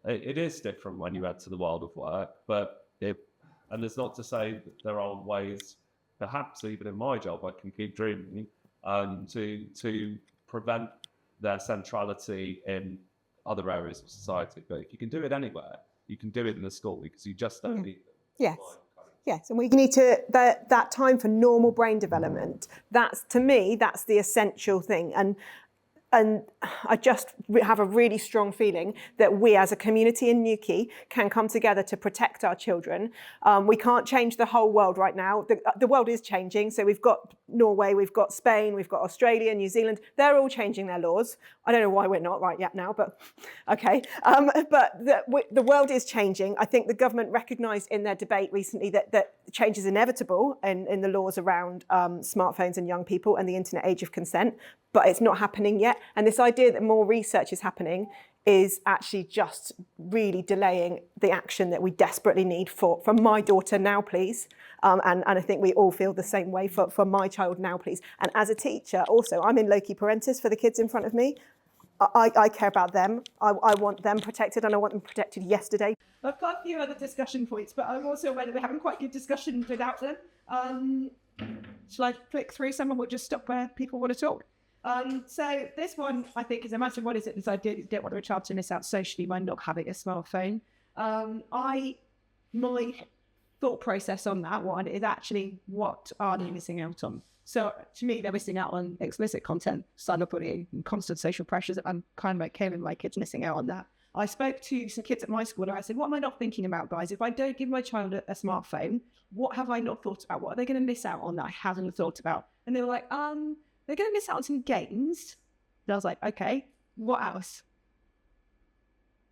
it is different when you enter the world of work. But and it's not to say that there aren't ways, perhaps even in my job, I can keep dreaming to prevent their centrality in other areas of society. But if you can do it anywhere, you can do it in the school because you just don't need them. Yes. Yes, and we need to, that time for normal brain development, that's, to me, that's the essential thing. And I just have a really strong feeling that we as a community in Newquay can come together to protect our children. We can't change the whole world right now. The world is changing. So we've got Norway, we've got Spain, we've got Australia, New Zealand. They're all changing their laws. I don't know why we're not right yet now, but okay. But the world is changing. I think the government recognised in their debate recently that change is inevitable in the laws around smartphones and young people and the internet age of consent, but it's not happening yet. And this idea that more research is happening is actually just really delaying the action that we desperately need for my daughter now, please. And I think we all feel the same way for my child now, please. And as a teacher, also, I'm in loci parentis for the kids in front of me. I care about them. I want them protected, and I want them protected yesterday. I've got a few other discussion points, but I'm also aware that we're having quite good discussion without them. Shall I flick through some and we'll just stop where people want to talk? So this one, I think, is a massive one. Is it this idea that you don't want a child to miss out socially by not having a smartphone? My thought process on that one is actually, what are they missing out on? So to me, they're missing out on explicit content, cyberbullying, and constant social pressures. I'm kind of okay with my kids missing out on that. I spoke to some kids at my school and I said, what am I not thinking about, guys? If I don't give my child a smartphone, what have I not thought about? What are they going to miss out on that I haven't thought about? And they were like, they're going to miss out on some games. And I was like, okay, what else?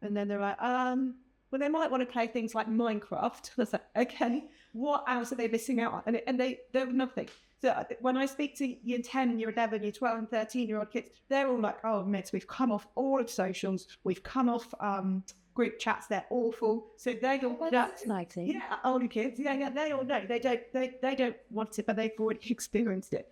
And then they're like, well, they might want to play things like Minecraft. I was like, okay, what else are they missing out on? And they were nothing. So when I speak to year 10, year 11, year 12 and 13-year-old kids, they're all like, oh, mates, we've come off all of socials. We've come off group chats. They're awful. So they all that's exciting. Yeah, older kids. Yeah, they all know. They don't want it, but they've already experienced it.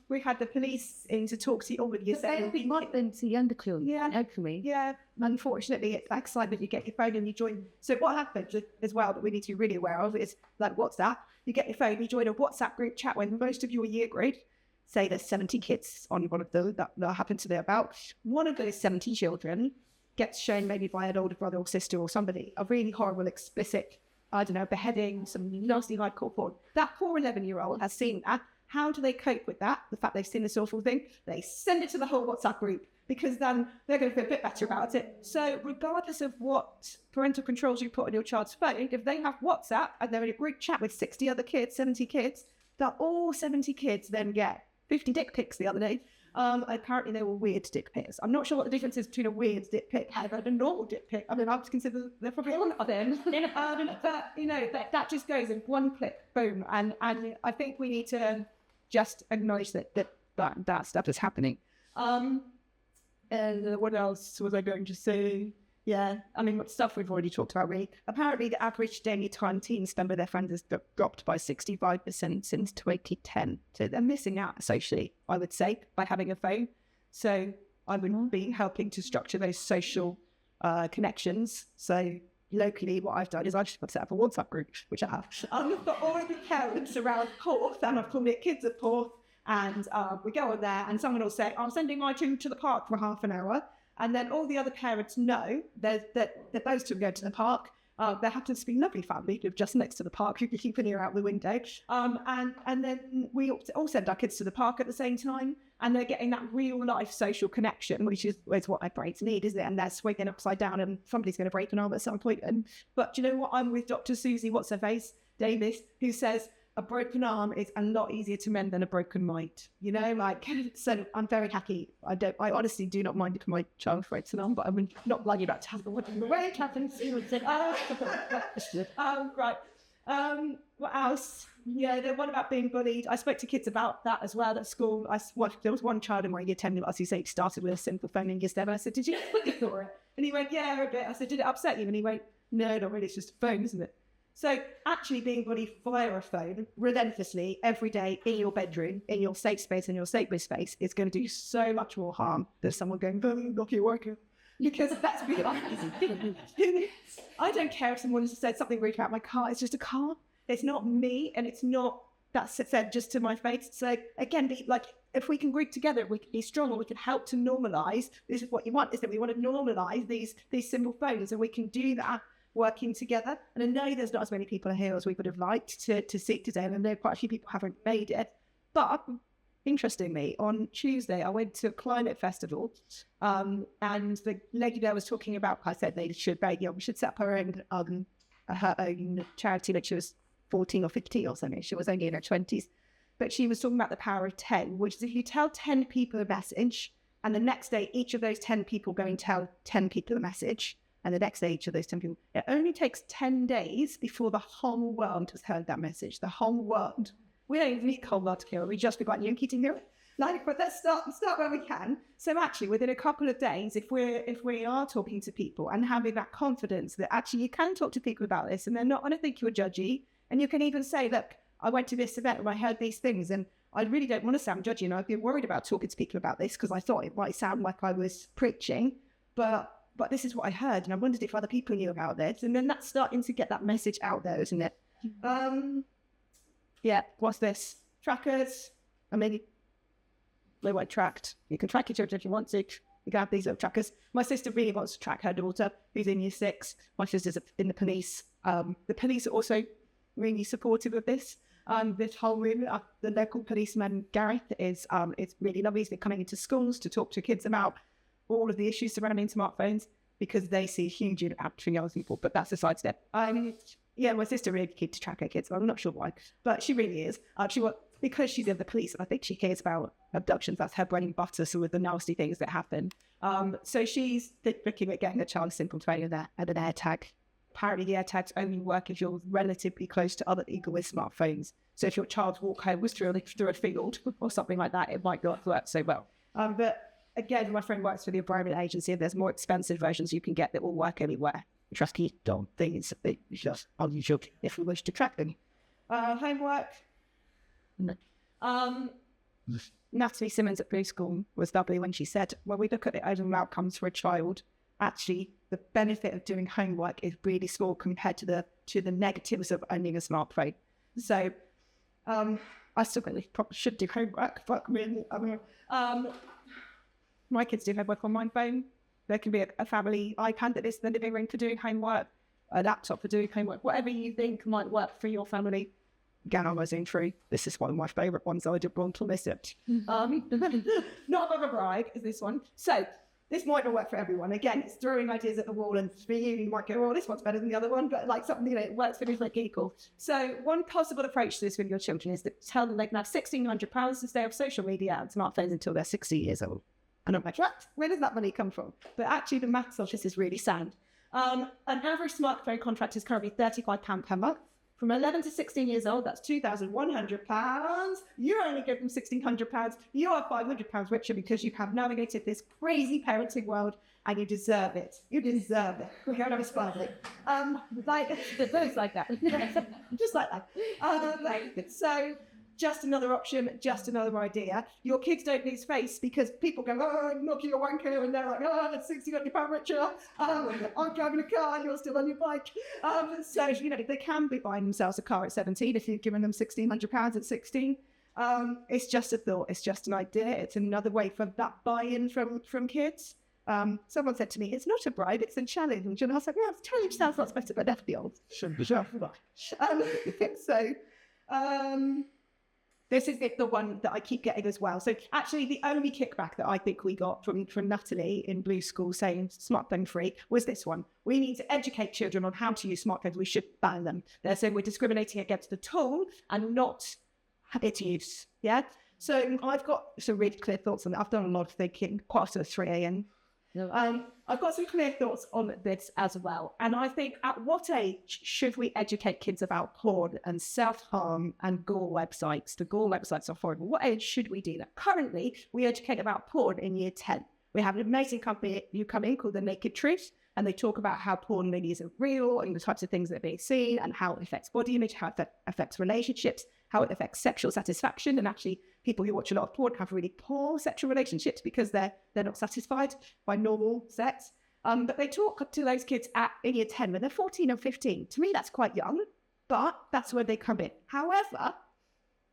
We had the police in to talk to all of year 7. They might then see younger children. Yeah, hopefully. Yeah, unfortunately, it's excitement. You get your phone and you join. So what happens as well that we need to be really aware of is like WhatsApp. You get your phone, you join a WhatsApp group chat when most of your year grade, say there's 70 kids on one of those that happen to know about. One of those 70 children gets shown maybe by an older brother or sister or somebody a really horrible, explicit, I don't know, beheading, some nasty hardcore porn. That poor 11-year-old has seen that. How do they cope with that? The fact they've seen this awful thing? They send it to the whole WhatsApp group because then they're going to feel a bit better about it. So regardless of what parental controls you put on your child's phone, if they have WhatsApp and they're in a group chat with 60 other kids, 70 kids, that all 70 kids then get 50 dick pics the other day. Apparently they were weird dick pics. I'm not sure what the difference is between a weird dick pic and a normal dick pic. I mean, I would consider they're probably all of them. But, you know, that just goes in one click, boom. And I think we need to just acknowledge that stuff is happening. And what else was I going to say? Yeah, I mean, what stuff we've already talked about, really. Apparently, the average daily time teens spend with their friends has dropped by 65% since 2010. So they're missing out socially, I would say, by having a phone. So I would be helping to structure those social connections. So locally, what I've done is I've just set up a WhatsApp group, which I have. I've got all of the parents around Porth, and I've called it Kids at Porth. And we go on there, and someone will say, I'm sending my children to the park for half an hour. And then all the other parents know that those two go to the park. There happens to be a lovely family who live just next to the park who can keep an ear out the window. And then we all send our kids to the park at the same time. And they're getting that real life social connection, which is what our brains need, isn't it? And they're swinging upside down and somebody's going to break an arm at some point. But do you know what? I'm with Dr. Susie, what's her face, Davis, who says, a broken arm is a lot easier to mend than a broken mind, you know, like, so I'm very happy. I honestly do not mind if my child breaks an arm, but I'm not bloody about to have the one in the way, Catherine. Right. What else? Yeah, the one about being bullied. I spoke to kids about that as well at school. There was one child in my year 10 class who said he started with a simple phone in year 7. I said, did you look for it? And he went, yeah, a bit. I said, did it upset you? And he went, no, not really. It's just a phone, isn't it? So actually being bullied via a phone relentlessly every day in your bedroom, in your safe space, in your sacred space is going to do so much more harm than someone going, knock your worker. Because that's really I don't care if someone has said something rude about my car. It's just a car. It's not me, and it's not that's said just to my face. So again, if we can group together, we can be stronger. We can help to normalise. This is what you want, is that we want to normalise these simple phones, and we can do that working together. And I know there's not as many people here as we would have liked to seek today, and I know quite a few people haven't made it. But interestingly, on Tuesday, I went to a climate festival, and the lady there was talking about, I said they should set up her own charity, like she was 14 or 15 or something. She was only in her 20s. But she was talking about the power of 10, which is if you tell 10 people a message, and the next day, each of those 10 people go and tell 10 people a message, and the next day, each of those 10 people, it only takes 10 days before the whole world has heard that message. The whole world. We don't even need the whole world to hear it. We just got you to hear it. But let's start where we can. So actually, within a couple of days, if we are talking to people and having that confidence that actually you can talk to people about this, and they're not going to think you're judgy, and you can even say, look, I went to this event and I heard these things, and I really don't want to sound judgy, and I've been worried about talking to people about this because I thought it might sound like I was preaching, but this is what I heard, and I wondered if other people knew about this. And then that's starting to get that message out there, isn't it? Yeah, what's this? Trackers. I mean, they weren't tracked. You can track your children if you want to. You can have these little trackers. My sister really wants to track her daughter, who's in year 6. My sister's in the police. The police are also really supportive of this. This whole movement, the local policeman, Gareth, is really lovely. He's been coming into schools to talk to kids about all of the issues surrounding smartphones because they see a huge impact for young people, but that's a side step. Yeah, my sister really keeps track of kids. I'm not sure why, but she really is. Because she's in the police, and I think she cares about abductions. That's her bread and butter, some of the nasty things that happen. So she's looking at getting a child simple training there and an AirTag. Apparently the AirTags only work if you're relatively close to other people with smartphones. So if your child walk home was through a field or something like that, it might not work so well. But again, my friend works for the Environment Agency, and there's more expensive versions you can get that will work anywhere. Trusty don't think it's just unusual if we wish to track them. Homework. Natalie Simmons at Blue School was lovely when she said, when we look at the overall outcomes for a child, actually the benefit of doing homework is really small compared to the negatives of owning a smartphone. So I still really probably should do homework, but my kids do homework on my phone. There can be a family iPad that is in the living room for doing homework, a laptop for doing homework, whatever you think might work for your family. Again, I was in through. This is one of my favourite ones. I did want to miss it. Not of a brag is this one. So this might not work for everyone. Again, it's throwing ideas at the wall, and for you might go, "Oh, this one's better than the other one," but like something it works for different people. So one possible approach to this with your children is to tell them they can have £1,600 to stay off social media and smartphones until they're 60 years old. And I'm like, what? Where does that money come from? But actually, the maths of this is really sound. An average smartphone contract is currently £35 per month. From 11 to 16 years old, that's £2,100. You only give them £1,600. You are £500 richer because you have navigated this crazy parenting world, and you deserve it. You deserve it. We're going to have a sparkling. Just like that. Just like that. So just another option, just another idea. Your kids don't lose face because people go, "Oh, I'm knocking a wanker," and they're like, "Oh, that's £1,600 richer. I'm driving a car and you're still on your bike." So, they can be buying themselves a car at 17 if you've given them £1,600 at 16. It's just a thought. It's just an idea. It's another way for that buy-in from kids. Someone said to me, "It's not a bribe, it's a challenge." And I was like, "Yeah, challenge sounds lots better, but definitely old." This is the one that I keep getting as well. So actually, the only kickback that I think we got from Natalie in Blue School saying smartphone free was this one. We need to educate children on how to use smartphones. We should ban them. They're saying we're discriminating against the tool and not its use. Yeah. So I've got some really clear thoughts on that. I've done a lot of thinking, quite after 3 a.m. I've got some clear thoughts on this as well. And I think, at what age should we educate kids about porn and self-harm and gore websites? The gore websites are horrible. What age should we do that? Currently, we educate about porn in year 10, We have an amazing company you come in called The Naked Truth, and they talk about how porn really isn't real and the types of things that are being seen and how it affects body image, how it affects relationships, how it affects sexual satisfaction. And actually, people who watch a lot of porn have really poor sexual relationships because they're not satisfied by normal sex. But they talk to those kids in year 10 when they're 14 or 15. To me, that's quite young, but that's where they come in. However,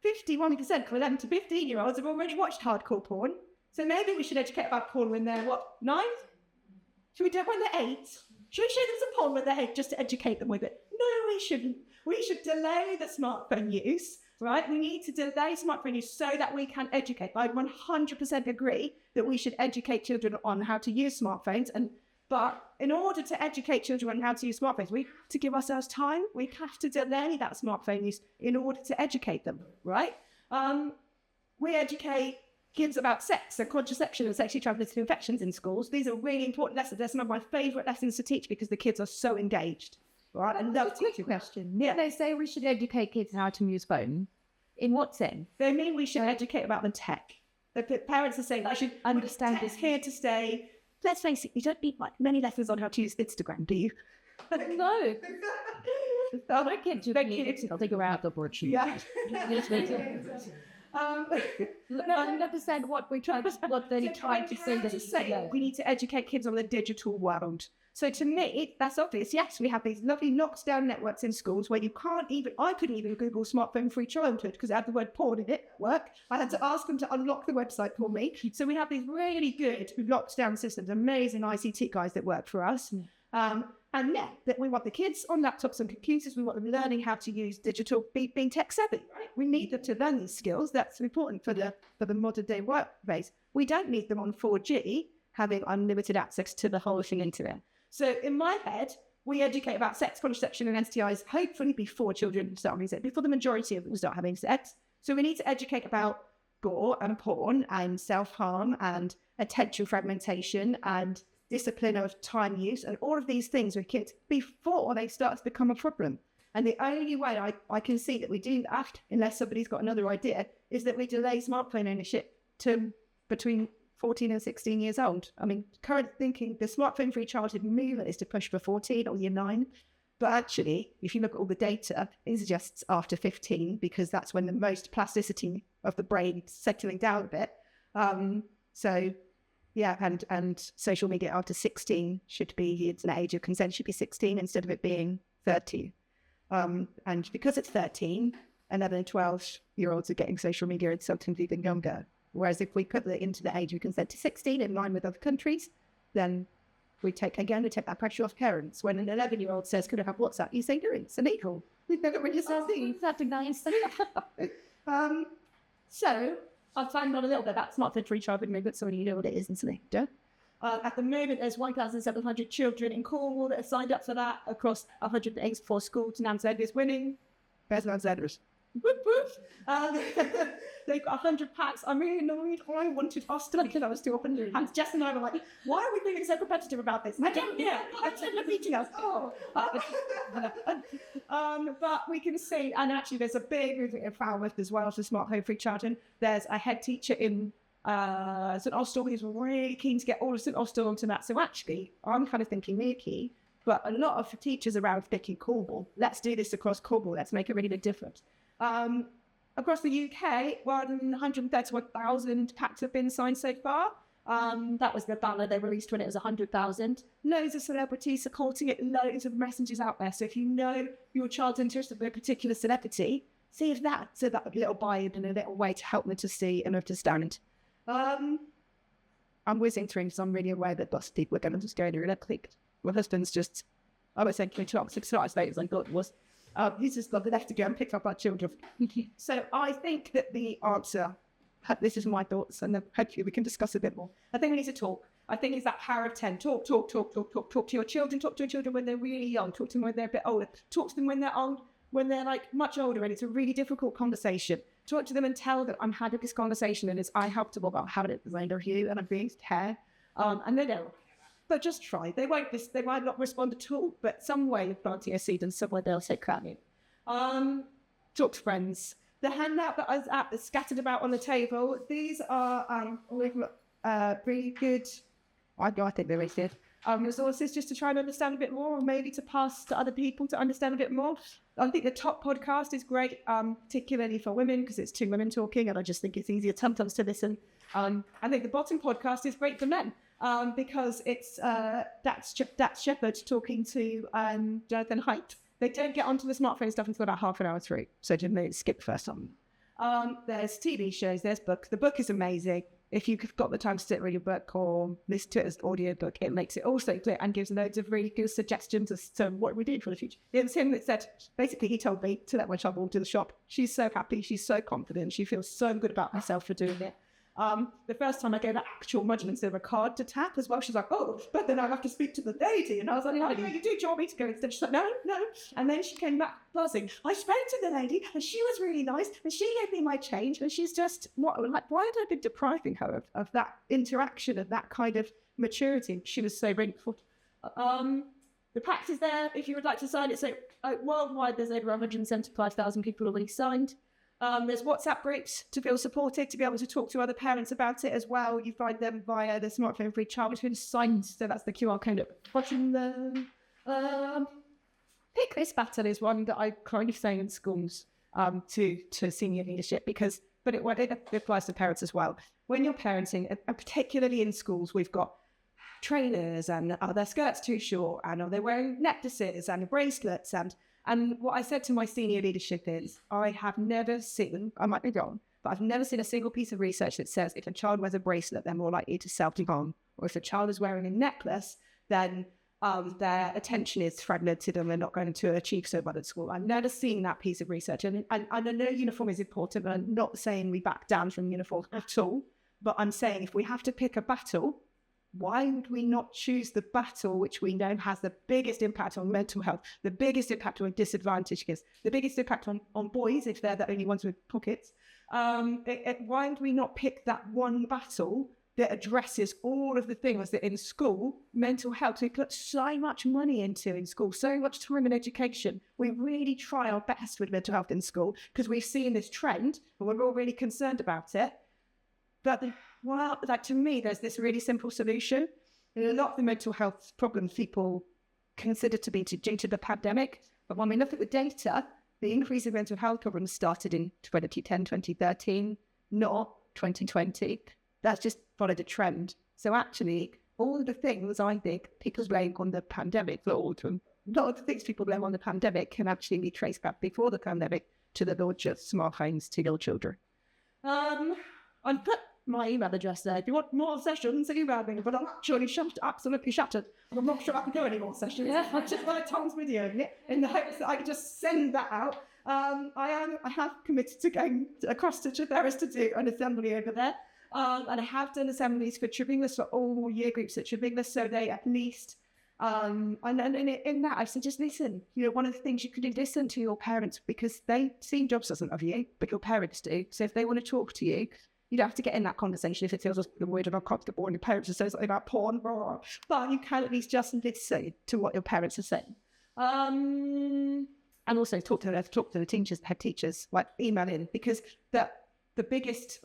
51% of 11 to 15-year-olds have already watched hardcore porn. So maybe we should educate about porn when they're, 9? Should we do it when they're 8? Should we show them some porn when they're 8 just to educate them with it? No, we shouldn't. We should delay the smartphone use, right? We need to delay smartphone use so that we can educate. I 100% agree that we should educate children on how to use smartphones. But in order to educate children on how to use smartphones, we have to give ourselves time. We have to delay that smartphone use in order to educate them, right? We educate kids about sex and contraception and sexually transmitted infections in schools. These are really important lessons. They're some of my favourite lessons to teach because the kids are so engaged. Right? I love teaching. Question. Yeah. They say we should educate kids how to use phone. In what sense? They mean we should educate about the tech. The parents are saying I should understand this here to stay. Let's face it, you don't need many lessons on how to use Instagram, do you? No. I can't do that. I'll figure out the word. Yeah. No, I understand what they're trying to say. We need to educate kids on the digital world. So to me, that's obvious. Yes, we have these lovely locked down networks in schools where I couldn't even Google smartphone-free childhood because it had the word porn in it, I had to ask them to unlock the website for me. So we have these really good locked down systems, amazing ICT guys that work for us. And that we want the kids on laptops and computers. We want them learning how to use digital, being tech savvy. Right? We need them to learn these skills. That's important for the modern day workplace. We don't need them on 4G having unlimited access to the whole thing internet. So in my head, we educate about sex, contraception, and STIs hopefully before children start having sex, before the majority of them start having sex. So we need to educate about gore and porn and self-harm and attention fragmentation and discipline of time use and all of these things with kids before they start to become a problem. And the only way I can see that we do that, unless somebody's got another idea, is that we delay smartphone ownership to between 14 and 16 years old. I mean, current thinking, the smartphone-free childhood movement is to push for 14 or year 9. But actually, if you look at all the data, it suggests after 15, because that's when the most plasticity of the brain is settling down a bit. Yeah, and social media after 16 should be, it's an age of consent should be 16 instead of it being 13. And because it's 13, 11 and 12-year-olds are getting social media and sometimes even younger. Whereas if we put it into the age of consent to 16 in line with other countries, then we take that pressure off parents. When an 11-year-old says, could I have WhatsApp? You say, no, it's illegal. So I've found out a little bit about smartphone-free childhood movement, so you know what it is, isn't it? At the moment, there's 1,700 children in Cornwall that are signed up for that across 184 schools. Nanzed is winning. Where's Nanzed? They've got 100 packs. I'm really annoyed. I wanted us to make it. I was too open. And Jess and I were like, why are we being so competitive about this? And I don't know. I'm meeting us. But we can see, and actually there's a big movement in Falmouth as well for smart home free children. There's a head teacher in St Austell who's really keen to get all of St Austell onto that. So actually, I'm kind of thinking Mickey, but a lot of teachers around thinking Cornwall, let's do this across Cornwall. Let's make a really big difference. Across the UK, 131,000 packs have been signed so far. That was the banner they released when it was 100,000. Loads of celebrities supporting it, loads of messengers out there. So if you know your child's interested in a particular celebrity, see if that's a little buy-in and a little way to help them to see and understand. I'm whizzing through because I'm really aware that lots of people are going to just go there and click. My husband's just, I was saying, can we talk 6 hours later as I thought it was. He's just got left to go and pick up our children. So I think that the answer, this is my thoughts, and then hopefully we can discuss a bit more. I think we need to talk. I think it's that power of 10. Talk to your children. Talk to your children when they're really young. Talk to them when they're a bit older. Talk to them when they're old, when they're like much older, and it's a really difficult conversation. Talk to them and tell them I'm having this conversation, and it's I helped them about having it designed of you, and I'm being care. And they don't. But just try. They might not respond at all, but some way of planting a seed and somewhere they'll say crap you. Talk to friends. The handout that I was scattered about on the table, these are really good I think there is resources just to try and understand a bit more, or maybe to pass to other people to understand a bit more. I think the Top podcast is great, particularly for women, because it's two women talking, and I just think it's easier sometimes to listen. I think the Bottom podcast is great for men, because it's Dax Shepherd talking to Jonathan Haidt. They don't get onto the smartphone stuff until about half an hour through, so just skip the first one. There's TV shows, there's books. The book is amazing. If you've got the time to sit and read a book or listen to it as an audio book, it makes it also clear and gives loads of really good suggestions as to what we do for the future. It was him that said, basically, he told me to let my child walk to the shop. She's so happy, she's so confident, she feels so good about herself for doing it. The first time I gave her actual measurements of a card to tap as well, she's like, oh, but then I have to speak to the lady. And I was like, no, you do. Do you want me to go instead? She's like, no. And then she came back buzzing. I spoke to the lady and she was really nice and she gave me my change. And she's just, why had I been depriving her of that interaction, of that kind of maturity? She was so grateful. The pact is there if you would like to sign it. So worldwide, there's over 175,000 people already signed. There's WhatsApp groups to feel supported, to be able to talk to other parents about it as well. You find them via the Smartphone Free Childhood Signs, so that's the QR code at the bottom there. Pick This Battle is one that I kind of say in schools to senior leadership, but it applies to parents as well. When you're parenting, and particularly in schools, we've got trainers, and are their skirts too short, and are they wearing necklaces and bracelets, and what I said to my senior leadership is, I have never seen, I might be wrong, but I've never seen a single piece of research that says if a child wears a bracelet, they're more likely to self-harm, or if a child is wearing a necklace, then their attention is fragmented and they're not going to achieve so well at school. I've never seen that piece of research. And I know uniform is important, and I'm not saying we back down from uniform at all, but I'm saying if we have to pick a battle, why would we not choose the battle which we know has the biggest impact on mental health, the biggest impact on disadvantaged kids, the biggest impact on boys if they're the only ones with pockets? Why would we not pick that one battle that addresses all of the things that in school, mental health, we put so much money into in school, so much time and education. We really try our best with mental health in school because we've seen this trend and we're all really concerned about it. But to me, there's this really simple solution. A lot of the mental health problems people consider to be due to the pandemic. But when we look at the data, the increase in mental health problems started in 2010, 2013, not 2020. That's just followed a trend. So actually, all of the things I think people blame on the pandemic, a lot of the things people blame on the pandemic can actually be traced back before the pandemic to the launch of smartphones to little children. I put my email address there. If you want more sessions, email me. But I'm actually absolutely shattered. I'm not sure I can do any more sessions. Yeah. I just want Tom's video in the hopes that I can just send that out. I have committed to going across to Tretheris to do an assembly over there. And I have done assemblies for Tribungus for all year groups at Tribungus, so they at least, and in that I said, just listen. One of the things you could do, listen to your parents, because Steve Jobs doesn't love you, but your parents do. So if they want to talk to you, you don't have to get in that conversation if it feels weird and uncomfortable and your parents are saying something about porn, but you can at least just listen to what your parents are saying. And also talk to the teachers, head teachers, like email in, because the biggest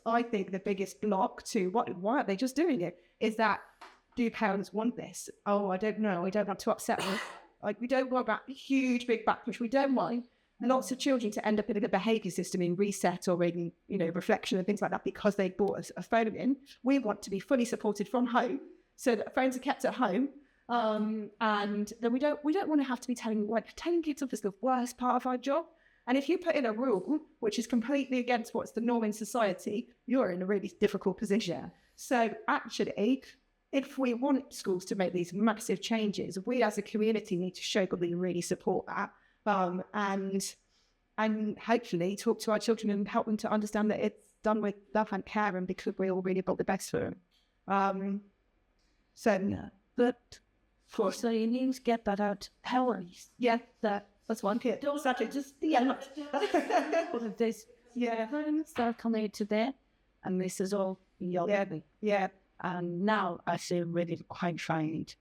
block to why aren't they just doing it is that, do parents want this? Oh, I don't know. We don't want to upset them. We don't want that huge big backlash. We don't want lots of children to end up in a behaviour system in reset or in reflection and things like that because they brought a phone in. We want to be fully supported from home so that phones are kept at home. And then we don't want to have to be telling kids off is the worst part of our job. And if you put in a rule which is completely against what's the norm in society, you're in a really difficult position. So actually, if we want schools to make these massive changes, we as a community need to show that we really support that. And hopefully talk to our children and help them to understand that it's done with love and care and because we all really want the best for them. So you need to get that out. How are you? Yeah, that's one kid. All of this. Yeah. Start coming to there, and this is all young. Yeah. And now I feel really quite trained.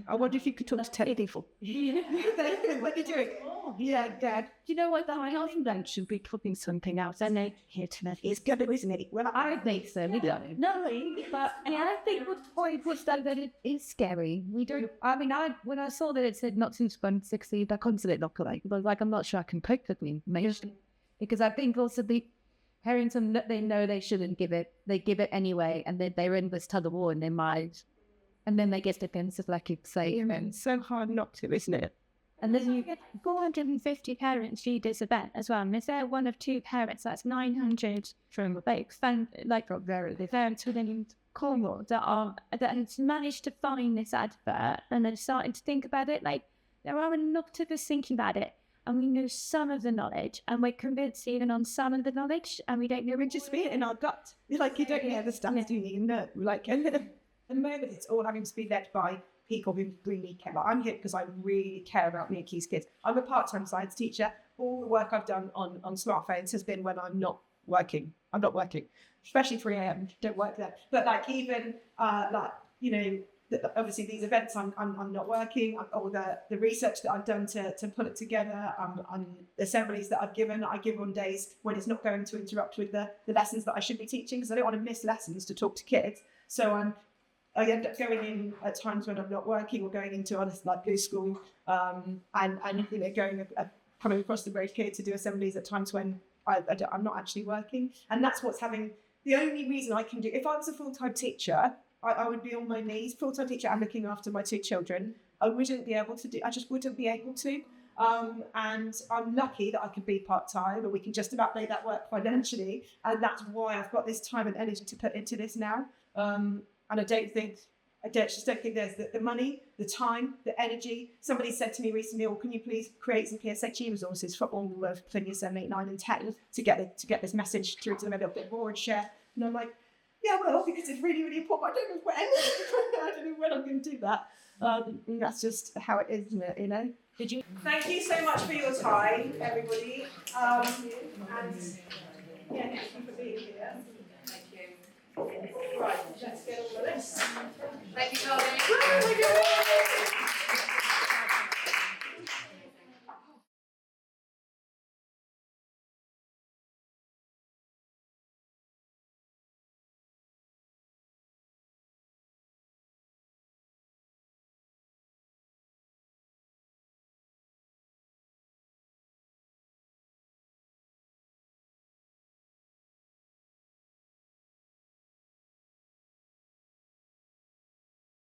I wonder if you could talk to 10 people. What are you doing? Yeah, Dad. You know what, though? I often don't should be putting something else. I know here tonight is good, isn't it? Well, I think so. We don't. No, but I think what point was that it is scary. We don't. I mean, when I saw that it said not since 2016, I considered it not correct. But like, I'm not sure I can cope with the information because I think also the parents they know they shouldn't give it. They give it anyway, and then they're in this tug of war in their mind, and then they get defensive, like you say. And it's so hard not to, isn't it? And then you get 450 parents do this event as well. And if they're one of two parents, that's 900 from the parents within Cornwall that managed to find this advert and then starting to think about it. Like, there are a lot of us thinking about it, and we know some of the knowledge, and we're convinced even on some of the knowledge, and we don't know. We just feel it in our gut. Like, you don't know the stuff you know. Like, and at the moment, it's all having to be led by people who really care. Like, I'm here because I really care about me and Keith's kids. I'm a part-time science teacher. All the work I've done on smartphones has been when I'm not working. I'm not working, especially 3 a.m. Don't work there. But like, even obviously these events, I'm not working. All the research that I've done to put it together, on the assemblies that I've given, I give on days when it's not going to interrupt with the lessons that I should be teaching, because I don't want to miss lessons to talk to kids. So I end up going in at times when I'm not working, or going into honest like blue school, and coming across the road here to do assemblies at times when I'm not actually working. And that's what's having the only reason I can do. If I was a full-time teacher, I would be on my knees, full-time teacher, and looking after my 2 children. I wouldn't be able to do. I just wouldn't be able to. And I'm lucky that I can be part-time, and we can just about make that work financially. And that's why I've got this time and energy to put into this now. And I just don't think there's the money, the time, the energy. Somebody said to me recently, can you please create some PSHE resources for all of year 7, 8, 9 and 10 to get this message through to them a bit more and share? And I'm like, yeah, well, because it's really, really important. I don't know when. I don't know when I'm going to do that. That's just how it is, isn't it? You know? Thank you so much for your time, everybody. And yeah, thank you for being